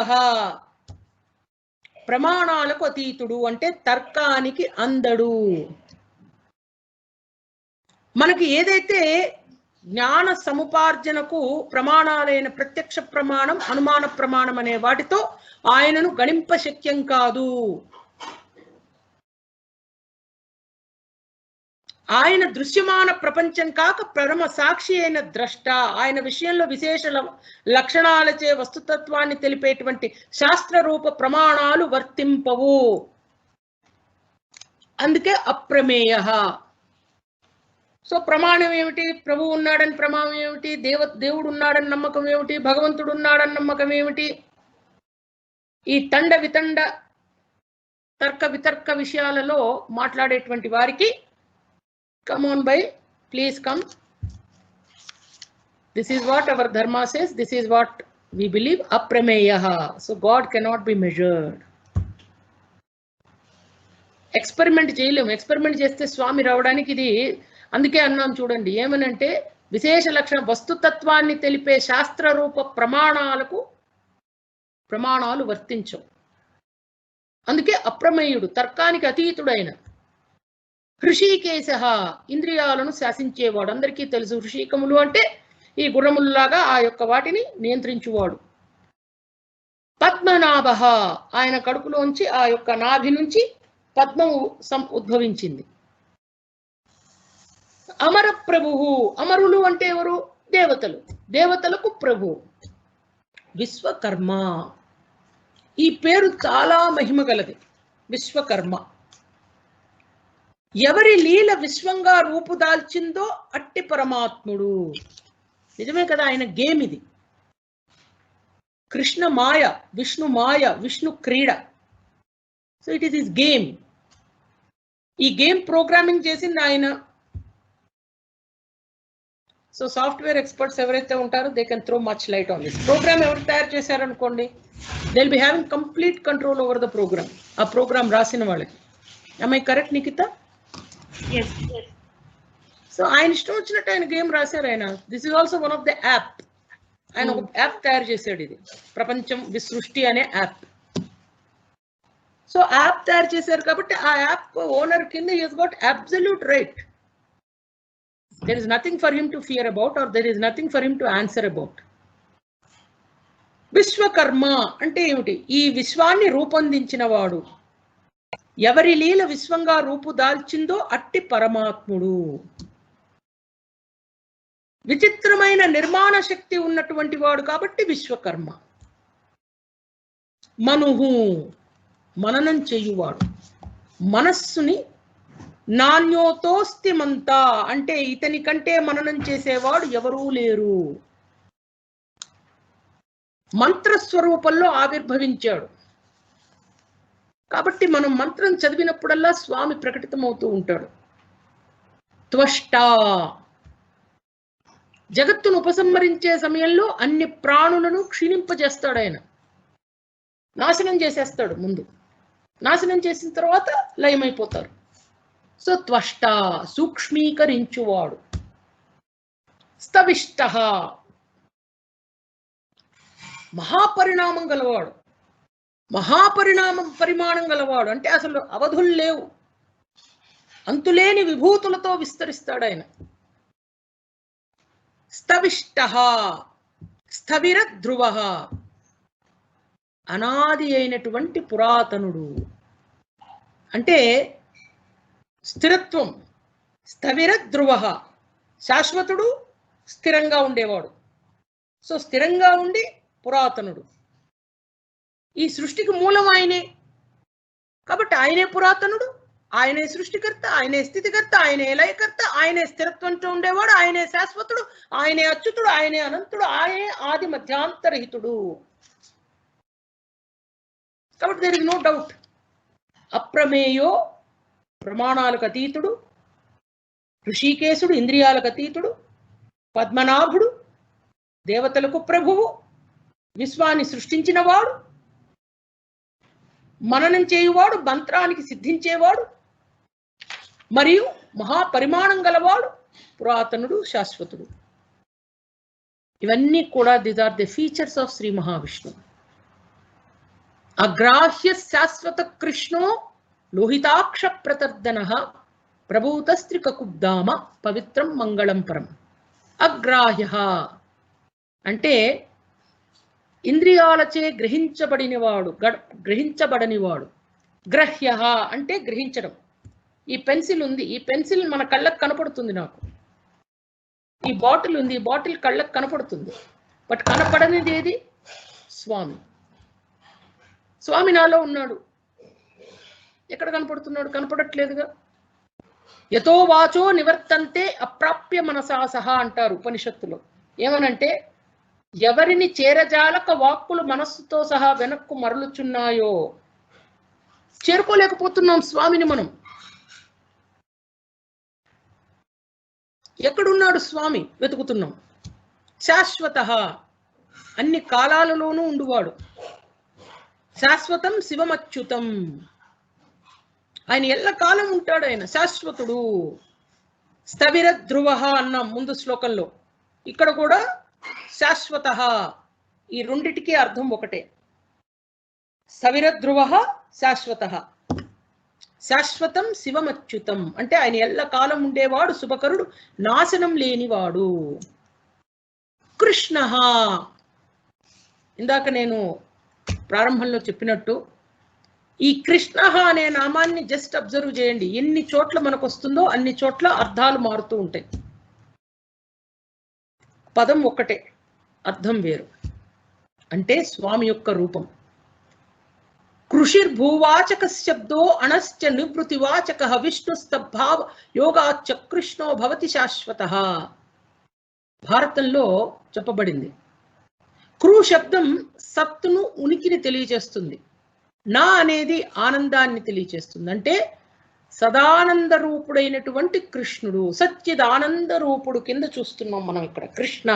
ప్రమాణాలకు అతీతుడు అంటే తర్కానికి అందడు. మనకి ఏదైతే జ్ఞాన సముపార్జనకు ప్రమాణాలైన ప్రత్యక్ష ప్రమాణం, అనుమాన ప్రమాణం అనే వాటితో ఆయనను గణింప శక్యం కాదు. ఆయన దృశ్యమాన ప్రపంచం కాక పరమ సాక్షి అయిన ద్రష్ట. ఆయన విషయంలో విశేష లక్షణాలచే వస్తుతత్వాన్ని తెలిపేటువంటి శాస్త్ర రూప ప్రమాణాలు వర్తింపవు. అందుకే అప్రమేయ. సో ప్రమాణం ఏమిటి? ప్రభువు ఉన్నాడని ప్రమాణం ఏమిటి? దేవుడు ఉన్నాడని నమ్మకం ఏమిటి? భగవంతుడు ఉన్నాడని నమ్మకం ఏమిటి? ఈ తండ వితండ తర్క వితర్క విషయాలలో మాట్లాడేటువంటి వారికి come on bhai, please come. This is what our dharma says, this is what we believe. Aprameya. So God cannot be measured. Experiment చేయలేము. ఎక్స్పెరిమెంట్ చేస్తే స్వామి రావడానికి ఇది అందుకే అన్నాను చూడండి ఏమనంటే విశేష లక్షణ వస్తుతత్వాన్ని తెలిపే శాస్త్ర రూప ప్రమాణాలు వర్తించవు. అందుకే అప్రమేయుడు, తర్కానికి అతీతుడైన. హృషీకేశ, ఇంద్రియాలను శాసించేవాడు. అందరికీ తెలుసు హృషీకములు అంటే ఈ గుర్రముల్లాగా ఆ యొక్క వాటిని నియంత్రించువాడు. పద్మనాభ, ఆయన కడుపులోంచి ఆ యొక్క నాభి నుంచి పద్మము ఉద్భవించింది. అమర ప్రభువు, అమరులు అంటే ఎవరు? దేవతలు, దేవతలకు ప్రభు. విశ్వకర్మ, ఈ పేరు చాలా మహిమ గలది. విశ్వకర్మ, ఎవరి లీల విశ్వంగా రూపుదాల్చిందో అట్టి పరమాత్ముడు. నిజమే కదా, ఆయన గేమ్ ఇది. కృష్ణ మాయ, విష్ణు క్రీడ. So it is his game. ఈ గేమ్ ప్రోగ్రామింగ్ చేసింది ఆయన. సో సాఫ్ట్వేర్ ఎక్స్పర్ట్స్ ఎవరైతే ఉంటారో they can throw much light on this. Program ఎవరు తయారు చేశారనుకోండి, they will be having complete control over the program. ఆ ప్రోగ్రామ్ రాసిన వాళ్ళకి. am I correct Nikhita? Yes. So ఆయన ఇష్టం వచ్చినట్టు ఆయన గేమ్ రాశారు ఆయన. This is also one of the app. ఆయన ఒక యాప్ తయారు చేశాడు, ఇది ప్రపంచం విసృష్టి అనే యాప్. సో యాప్ తయారు చేశారు కాబట్టి ఆ యాప్ ఓనర్ కింద he has got absolute right. there is nothing for him to fear about or there is nothing for him to answer about. Vishwakarma అంటే ఏమిటి? ఈ విశ్వాన్ని రూపొందించిన వాడు. ఎవరి లీల విశ్వంగా రూపుదాల్చిందో అట్టి పరమాత్ముడు. విచిత్రమైన నిర్మాణ శక్తి ఉన్నటువంటి వాడు కాబట్టి విశ్వకర్మ. మనుహు, మననం చేయువాడు. మనస్సుని నాణ్యోతోస్తిమంత అంటే ఇతని కంటే మననం చేసేవాడు ఎవరూ లేరు. మంత్రస్వరూపంలో ఆవిర్భవించాడు కాబట్టి మనం మంత్రం చదివినప్పుడల్లా స్వామి ప్రకటితమవుతూ ఉంటాడు. త్వష్ట, జగత్తును ఉపసంహరించే సమయంలో అన్ని ప్రాణులను క్షీణింపజేస్తాడు ఆయన. నాశనం చేసేస్తాడు ముందు, నాశనం చేసిన తర్వాత లయమైపోతారు. సో త్వష్ట, సూక్ష్మీకరించువాడు. స్తవిష్ట, మహాపరిణామం గలవాడు. పరిమాణం గలవాడు అంటే అసలు అవధులు లేవు, అంతులేని విభూతులతో విస్తరిస్తాడు ఆయన. స్తవిష్ట, స్థవిర ధ్రువ, అనాది అయినటువంటి పురాతనుడు అంటే స్థిరత్వం. స్థవిర ధ్రువ, శాశ్వతుడు, స్థిరంగా ఉండేవాడు. సో స్థిరంగా ఉండి పురాతనుడు. ఈ సృష్టికి మూలం ఆయనే కాబట్టి ఆయనే పురాతనుడు, ఆయనే సృష్టికర్త, ఆయనే స్థితికర్త, ఆయనే లయకర్త, ఆయనే స్థిరత్వంతో ఉండేవాడు, ఆయనే శాశ్వతుడు, ఆయనే అచ్యుతుడు, ఆయనే అనంతుడు, ఆయనే ఆది మధ్యాంతరహితుడు. కాబట్టి దేర్ ఇస్ నో డౌట్. అప్రమేయో, ప్రమాణాలకు అతీతుడు. ఋషికేశుడు, ఇంద్రియాలకు అతీతుడు. పద్మనాభుడు, దేవతలకు ప్రభువు. విశ్వాన్ని సృష్టించినవాడు, మననం చేయువాడు, మంత్రానికి సిద్ధించేవాడు, మరియు మహాపరిమాణం గలవాడు, పురాతనుడు, శాశ్వతుడు. ఇవన్నీ కూడా these are the features of Shri Mahavishnu. అగ్రాహ్య శాశ్వత కృష్ణో లోహితాక్ష ప్రతర్దన ప్రభూతస్త్రికకుబ్ధామ పవిత్రం మంగళం పరం. అగ్రాహ్య అంటే ఇంద్రియాలచే గ్రహించబడనివాడు. గ్రహ్య అంటే గ్రహించడం. ఈ పెన్సిల్ ఉంది, ఈ పెన్సిల్ మన కళ్ళకు కనపడుతుంది. నాకు ఈ బాటిల్ ఉంది, ఈ బాటిల్ కళ్ళకు కనపడుతుంది. బట్ కనపడనిది ఏది? స్వామి. స్వామి నాలో ఉన్నాడు. ఎక్కడ కనపడుతున్నాడు? కనపడట్లేదుగా. యతో వాచో నివర్తంతే అప్రాప్య మనసా సహా అంటారు ఉపనిషత్తులో. ఏమనంటే ఎవరిని చేరజాలక వాక్కులు మనస్సుతో సహా వెనక్కు మరలుచున్నాయో చేరుకోలేకపోతున్నాం స్వామిని మనం. ఎక్కడున్నాడు స్వామి? వెతుకుతున్నాం. శాశ్వత, అన్ని కాలాలలోనూ ఉండువాడు. శాశ్వతం శివమచ్యుతం, ఆయన ఎల్లకాలం ఉంటాడు. ఆయన శాశ్వతుడు. స్థవిర ధ్రువ అన్నాం ముందు శ్లోకంలో. ఇక్కడ కూడా శాశ్వత, ఈ రెండిటికి అర్థం ఒకటే. స్థవిర ధ్రువ శాశ్వత. శాశ్వతం శివమచ్యుతం అంటే ఆయన ఎల్లకాలం ఉండేవాడు, శుభకరుడు, నాశనం లేనివాడు. కృష్ణ, ఇందాక నేను ప్రారంభంలో చెప్పినట్టు ఈ కృష్ణ అనే నామాన్ని జస్ట్ అబ్జర్వ్ చేయండి. ఎన్ని చోట్ల మనకు వస్తుందో అన్ని చోట్ల అర్థాలు మారుతూ ఉంటాయి. పదం ఒక్కటే, అర్థం వేరు. అంటే స్వామి యొక్క రూపం. కృషిర్భూవాచక శబ్దో అణశ్చ నివృతివాచక విష్ణుస్తభావ యోగాచ కృష్ణో భవతి శాశ్వత. భారతంలో చెప్పబడింది. కృ శబ్దం సత్తును, ఉనికిని తెలియజేస్తుంది. నా అనేది ఆనందాన్ని తెలియజేస్తుంది. అంటే సదానంద రూపుడైనటువంటి కృష్ణుడు, సచ్చిదానంద రూపుడు కింద చూస్తున్నాం మనం ఇక్కడ కృష్ణ.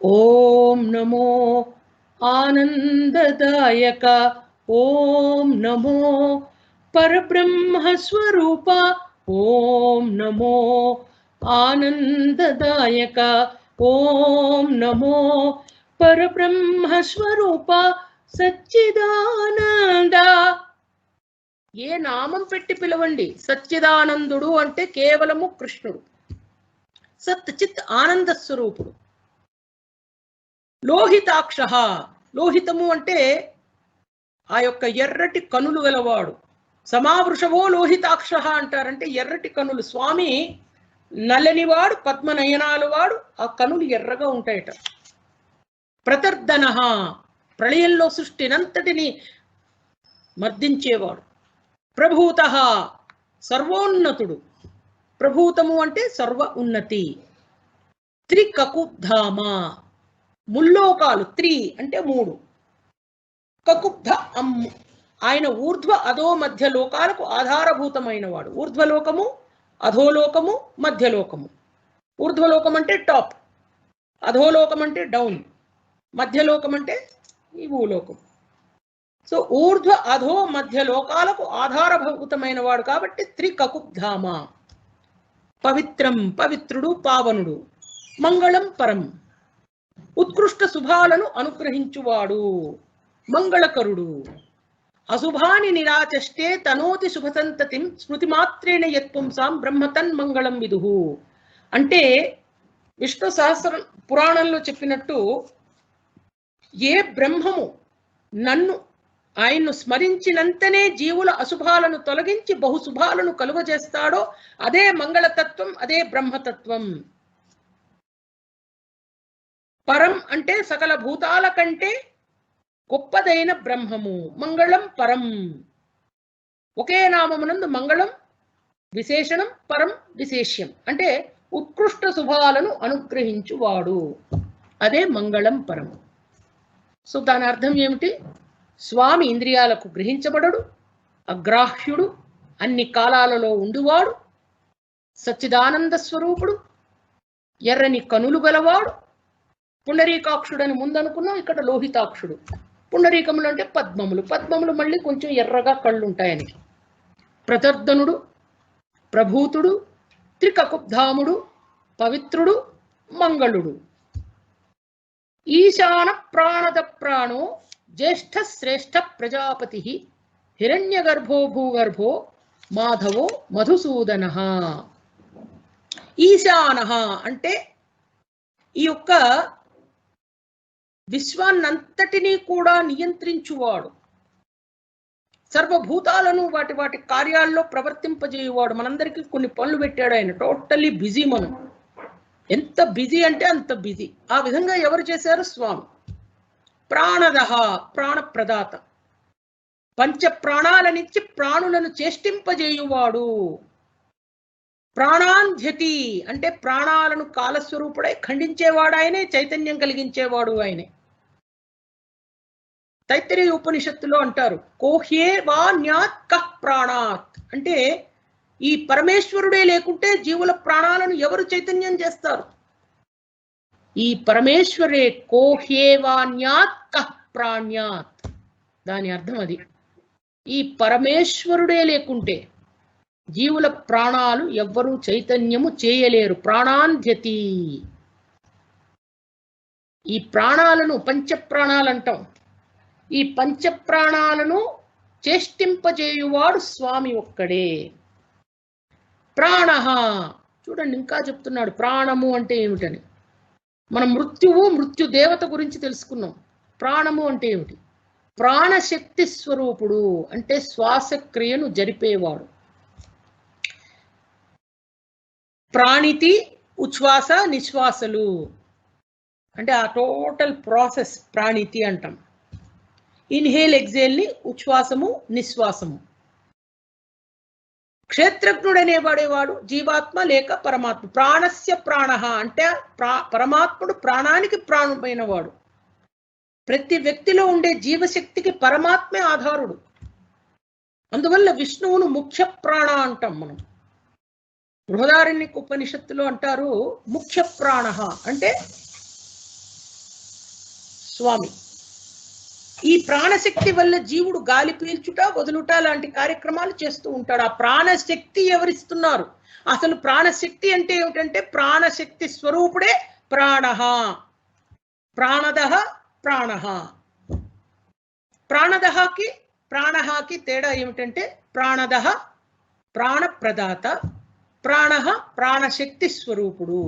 ఓం నమో ఆనందదాయక, ఓం నమో పరబ్రహ్మ స్వరూప, ఓం నమో ఆనందదాయక, ఓం నమో పరబ్రహ్మ స్వరూప సచ్చిదానంద. ఏ నామం పెట్టి పిలవండి, సచ్చిదానందుడు అంటే కేవలము కృష్ణుడు. సత్ చిత్ ఆనంద స్వరూపుడు. లోహితాక్ష, లోహితము అంటే ఆ యొక్క ఎర్రటి కనులు గలవాడు. సమావృషవో లోహితాక్ష అంటారంటే ఎర్రటి కనులు. స్వామి నల్లనివాడు, పద్మనయనాలు వాడు, ఆ కనులు ఎర్రగా ఉంటాయట. ప్రతర్దన, ప్రళయంలో సృష్టినంతటిని మర్దించేవాడు. ప్రభూత, సర్వోన్నతుడు. ప్రభూతము అంటే సర్వ ఉన్నతి. త్రికకుబ్ధామ, ముల్లోకాలు, త్రి అంటే మూడు, కకుబ్ధ అమ్ము, ఆయన ఊర్ధ్వ అధో మధ్య లోకాలకు ఆధారభూతమైన వాడు. ఊర్ధ్వలోకము, అధోలోకము, మధ్యలోకము. ఊర్ధ్వలోకం అంటే టాప్, అధోలోకం అంటే డౌన్, మధ్యలోకం అంటే ఈ భూలోకం. సో ఊర్ధ్వ అధో మధ్య లోకాలకు ఆధారభూతమైన వాడు కాబట్టి త్రికకుబ్ధామ. పవిత్రం, పవిత్రుడు, పావనుడు. మంగళం పరం, ఉత్కృష్ట శుభాలను అనుగ్రహించువాడు, మంగళకరుడు. అశుభాని నిరాచష్టే తనోతి శుభసంతతిం స్మృతి మాత్రేణ యత్పుంసాం బ్రహ్మతన్ మంగళం విదుహు. అంటే విష్ణు సహస్ర పురాణంలో చెప్పినట్టు ఏ బ్రహ్మము నన్ను, ఆయన్ను స్మరించినంతనే జీవుల అశుభాలను తొలగించి బహుశుభాలను కలుగజేస్తాడో అదే మంగళతత్వం, అదే బ్రహ్మతత్వం. పరం అంటే సకల భూతాల కంటే గొప్పదైన బ్రహ్మము. మంగళం పరం, ఒకే నామమునందు మంగళం విశేషణం, పరం విశేష్యం. అంటే ఉత్కృష్ట శుభాలను అనుగ్రహించువాడు, అదే మంగళం పరం. సో దాని అర్థం ఏమిటి? స్వామి ఇంద్రియాలకు గ్రహించబడడు, అగ్రాహ్యుడు, అన్ని కాలాలలో ఉండువాడు, సచ్చిదానంద స్వరూపుడు, ఎర్రని కనులు గలవాడు. పుండరీకాక్షుడని ముందనుకున్నాం, ఇక్కడ లోహితాక్షుడు. పుండరీకములు అంటే పద్మములు, పద్మములు మళ్ళీ కొంచెం ఎర్రగా కళ్ళుంటాయని. ప్రతర్ధనుడు, ప్రభూతుడు, త్రికకుబ్ధాముడు, పవిత్రుడు, మంగళుడు. ఈశాన ప్రాణద ప్రాణో జ్యేష్ఠ శ్రేష్ఠ ప్రజాపతి హిరణ్యగర్భో భూగర్భో మాధవో మధుసూదన. ఈశాన అంటే ఈ యొక్క విశ్వాన్నంతటినీ కూడా నియంత్రించువాడు, సర్వభూతాలను వాటి వాటి కార్యాల్లో ప్రవర్తింపజేయువాడు. మనందరికీ కొన్ని పనులు పెట్టాడు ఆయన. టోటల్లీ బిజీ మనం. ఎంత బిజీ అంటే అంత బిజీ. ఆ విధంగా ఎవరు చేశారు? స్వామి. ప్రాణదః ప్రాణప్రదాత, పంచ ప్రాణాలనిచ్చి ప్రాణులను చేష్టింపజేయువాడు. ప్రాణాంధ్యతి అంటే ప్రాణాలను కాలస్వరూపుడై ఖండించేవాడు ఆయనే, చైతన్యం కలిగించేవాడు ఆయనే. తైత్తరీయ ఉపనిషత్తులో అంటారు కోహ్యేవాన్యాత్ కః ప్రాణాత్ అంటే ఈ పరమేశ్వరుడే లేకుంటే జీవుల ప్రాణాలను ఎవరు చైతన్యం చేస్తారు? ఈ పరమేశ్వరే కోహ్యేవాన్యాత్ కః ప్రాణ్యాత్, దాని అర్థం అది. ఈ పరమేశ్వరుడే లేకుంటే జీవుల ప్రాణాలు ఎవ్వరూ చైతన్యము చేయలేరు. ప్రాణాంధ్యతి, ఈ ప్రాణాలను పంచప్రాణాలు అంటాం. ఈ పంచప్రాణాలను చేష్టింపజేయువాడు స్వామి ఒక్కడే. ప్రాణ, చూడండి ఇంకా చెప్తున్నాడు ప్రాణము అంటే ఏమిటని. మనం మృత్యువు మృత్యు దేవత గురించి తెలుసుకున్నాం. ప్రాణము అంటే ఏమిటి? ప్రాణశక్తి స్వరూపుడు అంటే శ్వాసక్రియను జరిపేవాడు. ప్రాణితి ఉచ్ఛ్వాస నిశ్వాసలు అంటే ఆ టోటల్ ప్రాసెస్ ప్రాణితి అంటాం. ఇన్హేల్ ఎగ్జేల్ ని ఉచ్ఛ్వాసము నిశ్వాసము. క్షేత్రజ్ఞుడనేవాడేవాడు జీవాత్మ లేక పరమాత్మ. ప్రాణస్య ప్రాణ అంటే పరమాత్ముడు ప్రాణానికి ప్రాణుడైన వాడు. ప్రతి వ్యక్తిలో ఉండే జీవశక్తికి పరమాత్మే ఆధారుడు. అందువల్ల విష్ణువును ముఖ్య ప్రాణ అంటాం మనం. బృహదారణ్యక ఉపనిషత్తులో అంటారు ముఖ్య ప్రాణ అంటే స్వామి. ఈ ప్రాణశక్తి వల్ల జీవుడు గాలి పీల్చుట వదులుట లాంటి కార్యక్రమాలు చేస్తూ ఉంటాడు. ఆ ప్రాణశక్తి ఎవరిస్తున్నారు? అసలు ప్రాణశక్తి అంటే ఏమిటంటే ప్రాణశక్తి స్వరూపుడే ప్రాణ. ప్రాణదః ప్రాణ. ప్రాణదఃకి ప్రాణకి తేడా ఏమిటంటే ప్రాణదః ప్రాణప్రదాత, ప్రాణ ప్రాణశక్తి స్వరూపుడు.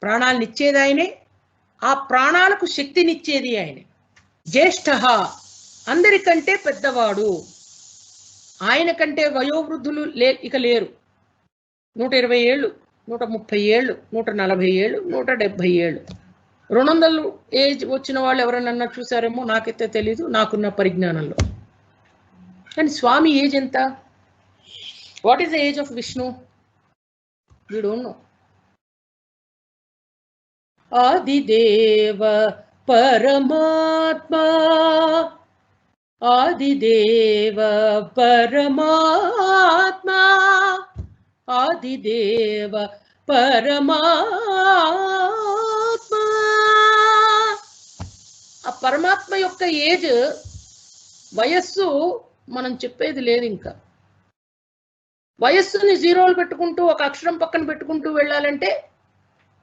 ప్రాణాలనిచ్చేది ఆయనే, ఆ ప్రాణాలకు శక్తినిచ్చేది ఆయనే. జ్యేష్ఠ అందరికంటే పెద్దవాడు. ఆయన కంటే వయోవృద్ధులు ఇక లేరు. 120 ఏళ్ళు, 130 ఏళ్ళు, 140 ఏళ్ళు, 170 ఏళ్ళు, 200 ఏజ్ వచ్చిన వాళ్ళు ఎవరైనా చూసారేమో, నాకైతే తెలీదు నాకున్న పరిజ్ఞానంలో. కానీ స్వామి ఏజ్ ఎంత? What is the age of Vishnu? We don't know. ఆదిదేవ పరమాత్మా, ఆదిదేవ పరమాత్మా, ఆదిదేవ పరమాత్మా. ఆ పరమాత్మ యొక్క ఏజ్, వయస్సు మనం చెప్పేది లేదు. ఇంకా వయస్సుని జీరోలు పెట్టుకుంటూ ఒక అక్షరం పక్కన పెట్టుకుంటూ వెళ్ళాలంటే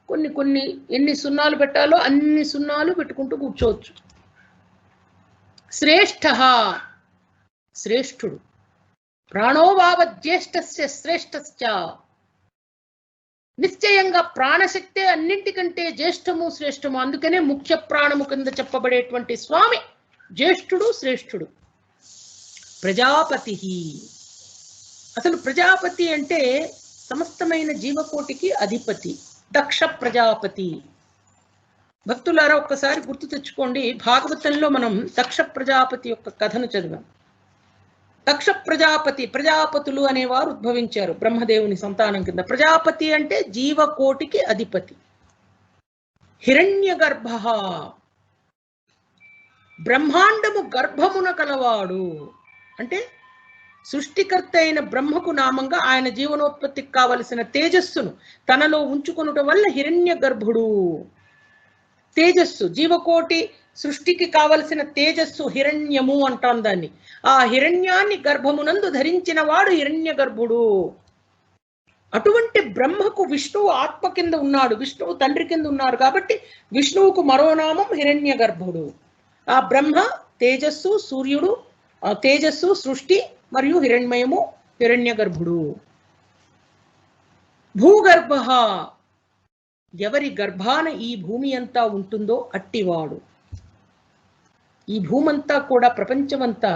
కొన్ని ఎన్ని సున్నాలు పెట్టాలో అన్ని సున్నాలు పెట్టుకుంటూ కూర్చోవచ్చు. శ్రేష్ఠ శ్రేష్ఠుడు. ప్రాణోభావ జ్యేష్ఠస్య శ్రేష్ఠశ్చ. నిశ్చయంగా ప్రాణశక్తే అన్నింటికంటే జ్యేష్ఠము శ్రేష్ఠము. అందుకనే ముఖ్య ప్రాణము కింద చెప్పబడేటువంటి స్వామి జ్యేష్ఠుడు శ్రేష్ఠుడు. ప్రజాపతి. అసలు ప్రజాపతి అంటే సమస్తమైన జీవకోటికి అధిపతి. దక్ష ప్రజాపతి. భక్తులారా ఒక్కసారి గుర్తు తెచ్చుకోండి, భాగవతంలో మనం దక్ష ప్రజాపతి యొక్క కథను చదివాం. దక్ష ప్రజాపతి, ప్రజాపతులు అనేవారు ఉద్భవించారు బ్రహ్మదేవుని సంతానం కింద. ప్రజాపతి అంటే జీవకోటికి అధిపతి. హిరణ్య గర్భ, బ్రహ్మాండము గర్భమున కలవాడు. అంటే సృష్టికర్త అయిన బ్రహ్మకు నామంగా ఆయన జీవనోత్పత్తికి కావలసిన తేజస్సును తనలో ఉంచుకొనుట వల్ల హిరణ్య గర్భుడు. తేజస్సు, జీవకోటి సృష్టికి కావలసిన తేజస్సు హిరణ్యము అంటాం దాన్ని. ఆ హిరణ్యాన్ని గర్భమునందు ధరించిన వాడు హిరణ్య గర్భుడు. అటువంటి బ్రహ్మకు విష్ణువు ఆత్మ కింద ఉన్నాడు, విష్ణువు తండ్రి కింద ఉన్నారు కాబట్టి విష్ణువుకు మరో నామం హిరణ్య గర్భుడు. ఆ బ్రహ్మ తేజస్సు, సూర్యుడు, తేజస్సు సృష్టి మరియు హిరణ్మయము హిరణ్య గర్భుడు. భూగర్భ, ఎవరి గర్భాన ఈ భూమి అంతా ఉంటుందో అట్టివాడు. ఈ భూమంతా కూడా ప్రపంచమంతా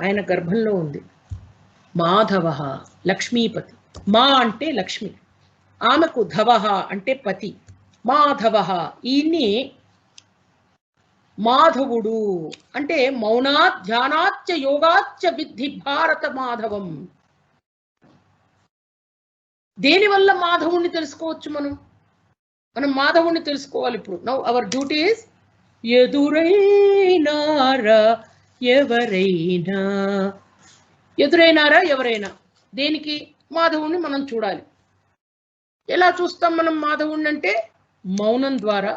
ఆయన గర్భంలో ఉంది. మాధవ, లక్ష్మీపతి. మా అంటే లక్ష్మి, ఆమెకు ధవ అంటే పతి. మాధవ, ఈయన్ని మాధవుడు అంటే మౌనాత్ ధ్యానాచ్చ యోగాచ్చ విద్ధి భారత మాధవం. దేనివల్ల మాధవుణ్ణి తెలుసుకోవచ్చు? మనం మాధవుణ్ణి తెలుసుకోవాలి. ఇప్పుడు నౌ అవర్ డ్యూటీ ఇస్ ఎదురైనారా ఎవరైనా దేనికి? మాధవుణ్ణి మనం చూడాలి. ఎలా చూస్తాం మనం మాధవుణ్ణి అంటే మౌనం ద్వారా,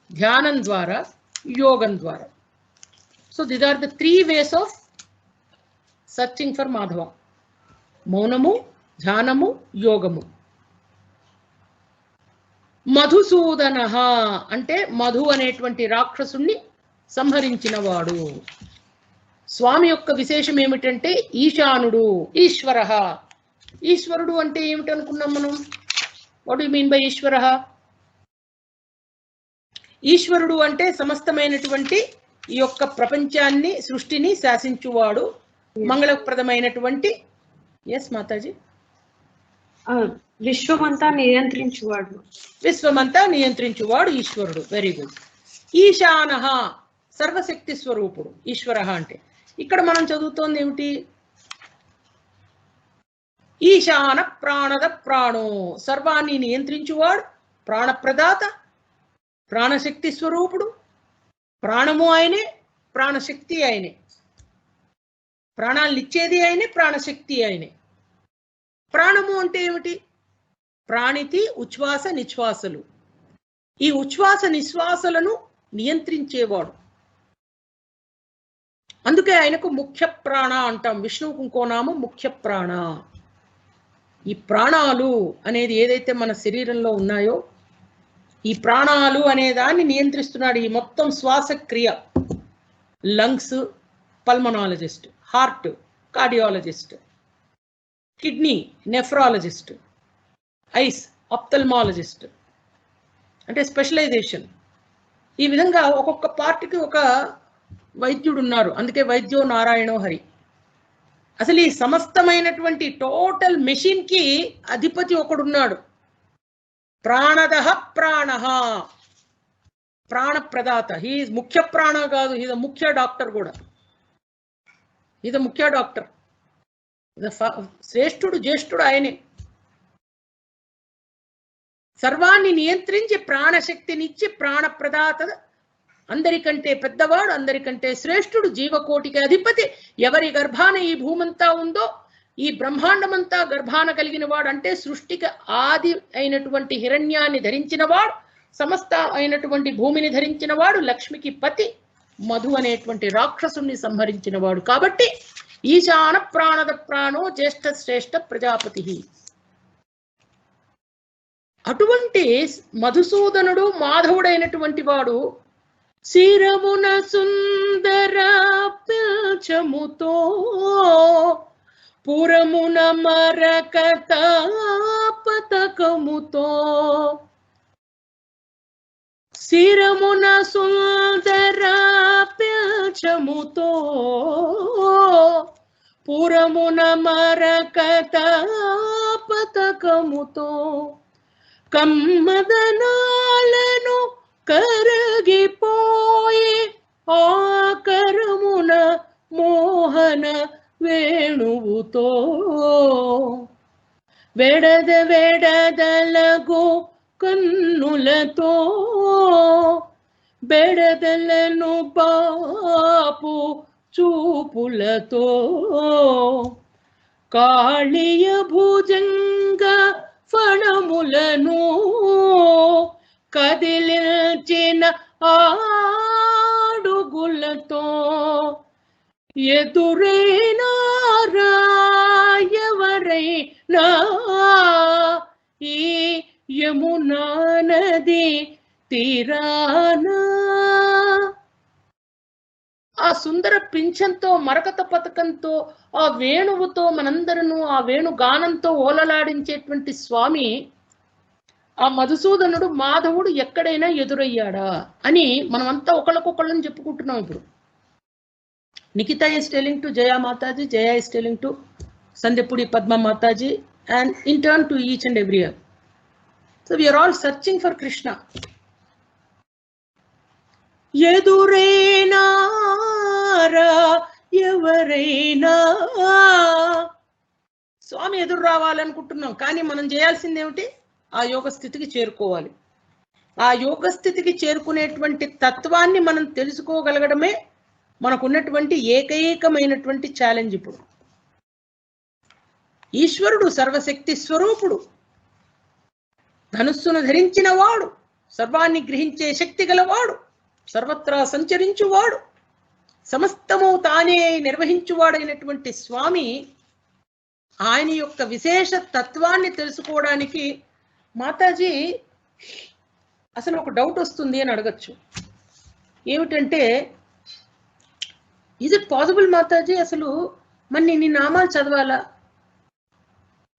ధ్యానం ద్వారా, యోగం ద్వారా. So these are the 3 ways of searching for Madhava. మౌనము, ధ్యానము, యోగము. మధుసూదన అంటే మధు అనేటువంటి రాక్షసుణ్ణి సంహరించిన వాడు. స్వామి యొక్క విశేషం ఏమిటంటే ఈశానుడు, ఈశ్వర. ఈశ్వరుడు అంటే ఏమిటనుకున్నాం మనం? వాట్ యు మీన్ బై ఈశ్వర? ఈశ్వరుడు అంటే సమస్తమైనటువంటి ఈ యొక్క ప్రపంచాన్ని, సృష్టిని శాసించువాడు, మంగళప్రదమైనటువంటి. ఎస్ మాతాజీ. విశ్వమంతా నియంత్రించువాడు ఈశ్వరుడు. Very good. ఈశాన సర్వశక్తి స్వరూపుడు ఈశ్వర అంటే. ఇక్కడ మనం చదువుతోంది ఏమిటి? ఈశాన ప్రాణద ప్రాణో, సర్వాన్ని నియంత్రించువాడు, ప్రాణప్రదాత, ప్రాణశక్తి స్వరూపుడు. ప్రాణము ఆయనే, ప్రాణశక్తి ఆయనే. ప్రాణాలను ఇచ్చేది ఆయనే, ప్రాణశక్తి ఆయనే. ప్రాణము అంటే ఏమిటి? ప్రాణితి, ఉచ్ఛ్వాస, నిశ్వాసలు. ఈ ఉచ్ఛ్వాస నిశ్వాసలను నియంత్రించేవాడు. అందుకే ఆయనకు ముఖ్య ప్రాణ అంటాం. విష్ణువుకు ఇంకో నామం ముఖ్య ప్రాణ. ఈ ప్రాణాలు అనేది ఏదైతే మన శరీరంలో ఉన్నాయో, ఈ ప్రాణాలు అనే దాన్ని నియంత్రిస్తున్నాడు. ఈ మొత్తం శ్వాసక్రియ. Lungs pulmonologist, heart cardiologist, kidney nephrologist, ice ఆప్థల్మాలజిస్ట్ అంటే స్పెషలైజేషన్. ఈ విధంగా ఒక్కొక్క పార్ట్కి ఒక వైద్యుడు ఉన్నారు. అందుకే వైద్యో నారాయణో హరి. అసలు ఈ సమస్తమైనటువంటి టోటల్ మెషిన్ కి అధిపతి ఒకడున్నాడు. ప్రాణదః ప్రాణః, ప్రాణప్రదాత. హీఈస్ ముఖ్య ప్రాణ కాదు, హీఈస్ ముఖ్య డాక్టర్ కూడా. హీఈస్ ముఖ్య డాక్టర్. శ్రేష్ఠుడు, జ్యేష్ఠుడు ఆయనే. సర్వాన్ని నియంత్రించి ప్రాణశక్తినిచ్చి ప్రాణప్రదాత, అందరికంటే పెద్దవాడు, అందరికంటే శ్రేష్ఠుడు, జీవకోటికి అధిపతి. ఎవరి గర్భాన ఈ భూమంతా ఉందో, ఈ బ్రహ్మాండమంతా గర్భాన కలిగిన వాడు. అంటే సృష్టికి ఆది అయినటువంటి హిరణ్యాన్ని ధరించిన వాడు, సమస్త అయినటువంటి భూమిని ధరించిన వాడు, లక్ష్మికి పతి, మధు అనేటువంటి రాక్షసుని సంహరించిన వాడు. కాబట్టి ఈశాన ప్రాణద ప్రాణో జ్యేష్ఠ శ్రేష్ఠ ప్రజాపతి. అటువంటి మధుసూదనుడు మాధవుడైనటువంటి వాడు శిరమున సుందర పిల్చముతో పురమున మరకత పతకముతో, శిరమున సుందర పిల్చముతో పురమున మరకత పతకముతో, కమ్మదనాలను కరగిపోయి ఆకరమున మోహన వేణువుతో, వెడదలగు కన్నులతో బెడదలను బాపు చూపులతో, కాళియ భుజంగ ఫణములను కదిలించిన ఆడుగులతో, ఎదురైనారా ఎవరైనా ఈ యమునా నది తీరానా. ఆ సుందర పింఛంతో, మరకత పథకంతో, ఆ వేణువుతో మనందరూ ఆ వేణు గానంతో ఓలలాడించేటువంటి స్వామి, ఆ మధుసూదనుడు మాధవుడు ఎక్కడైనా ఎదురయ్యాడా అని మనమంతా ఒకళ్ళకొకళ్ళని చెప్పుకుంటున్నాం. ఇప్పుడు Nikhita is telling to Jaya Mataji, Jaya is telling to Sandepudi Padma Mataji, and in turn to each and every year. So we are all searching for Krishna. ఎదురేనారా ఎవరైనా. స్వామి ఎదురు రావాలనుకుంటున్నాం, కానీ మనం చేయాల్సింది ఏమిటి? ఆ యోగ స్థితికి చేరుకోవాలి. ఆ యోగ స్థితికి చేరుకునేటువంటి తత్వాన్ని మనం తెలుసుకోగలగడమే మనకున్నటువంటి ఏకైకమైనటువంటి ఛాలెంజ్. ఇప్పుడు ఈశ్వరుడు సర్వశక్తి స్వరూపుడు, ధనుస్సును ధరించిన వాడు, సర్వాన్ని గ్రహించే శక్తి గలవాడు, సర్వత్రా సంచరించువాడు, సమస్తము తానే నిర్వహించువాడైనటువంటి స్వామి, ఆయన యొక్క విశేష తత్వాన్ని తెలుసుకోవడానికి మాతాజీ అసలు ఒక డౌట్ వస్తుంది అని అడగచ్చు. ఏమిటంటే, ఈజ్ ఇట్ పాసిబుల్ మాతాజీ, అసలు మన ఇన్ని నామాలు చదవాలా?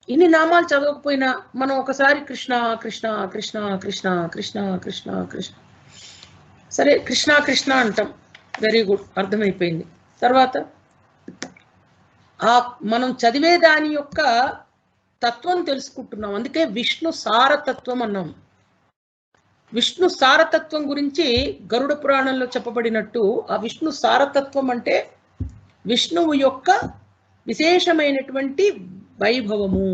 ఇన్ని నామాలు చదవకపోయినా మనం ఒకసారి కృష్ణ కృష్ణ కృష్ణ కృష్ణ కృష్ణ కృష్ణ కృష్ణ, సరే కృష్ణ కృష్ణ అంటాం, వెరీ గుడ్, అర్థమైపోయింది. తర్వాత ఆ మనం చదివే దాని యొక్క తత్వం తెలుసుకుంటున్నాం, అందుకే విష్ణు సారతత్వం అన్నాం. విష్ణు సారతత్వం గురించి గరుడ పురాణంలో చెప్పబడినట్టు, ఆ విష్ణు సారతత్వం అంటే విష్ణువు యొక్క విశేషమైనటువంటి వైభవము.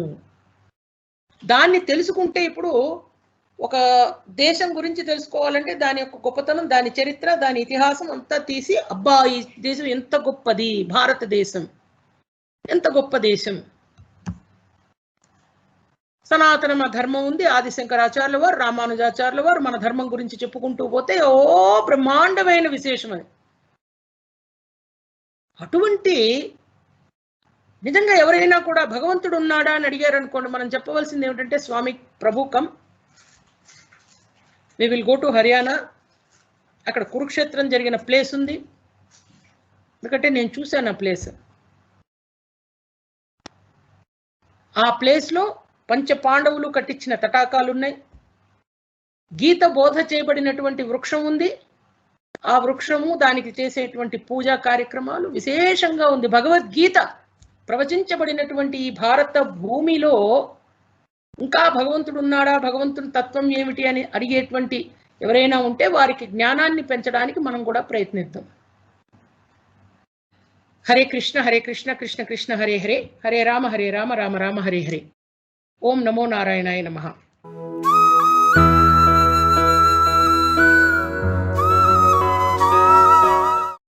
దాన్ని తెలుసుకుంటే ఇప్పుడు ఒక దేశం గురించి తెలుసుకోవాలంటే దాని యొక్క గొప్పతనం, దాని చరిత్ర, దాని ఇతిహాసం అంతా తీసి, అబ్బా ఈ దేశం ఎంత గొప్పది, భారతదేశం ఎంత గొప్ప దేశం, సనాతన ధర్మం ఉంది, ఆదిశంకరాచార్యుల వారు, రామానుజాచార్యుల వారు మన ధర్మం గురించి చెప్పుకుంటూ పోతే ఓ బ్రహ్మాండమైన విశేషం అది. అటువంటి నిజంగా ఎవరైనా కూడా భగవంతుడు ఉన్నాడా అని అడిగారు అనుకోండి, మనం చెప్పవలసింది ఏమిటంటే, స్వామి ప్రభు come, we will go to Haryana, అక్కడ కురుక్షేత్రం జరిగిన ప్లేస్ ఉంది, ఎందుకంటే నేను చూశాను ఆ ప్లేస్. ఆ ప్లేస్లో పంచ పాండవులు కట్టించిన తటాకాలు ఉన్నాయి, గీత బోధ చేయబడినటువంటి వృక్షం ఉంది, ఆ వృక్షము దానికి చేసేటువంటి పూజా కార్యక్రమాలు విశేషంగా ఉంది. భగవద్గీత ప్రవచించబడినటువంటి ఈ భారత భూమిలో ఇంకా భగవంతుడు ఉన్నాడా, భగవంతుని తత్వం ఏమిటి అని అడిగేటువంటి ఎవరైనా ఉంటే వారికి జ్ఞానాన్ని పెంచడానికి మనం కూడా ప్రయత్నిద్దాం. హరే కృష్ణ కృష్ణ కృష్ణ హరే హరే, హరే రామ రామ రామ హరే హరే. ఓం నమో నారాయణాయ నమః.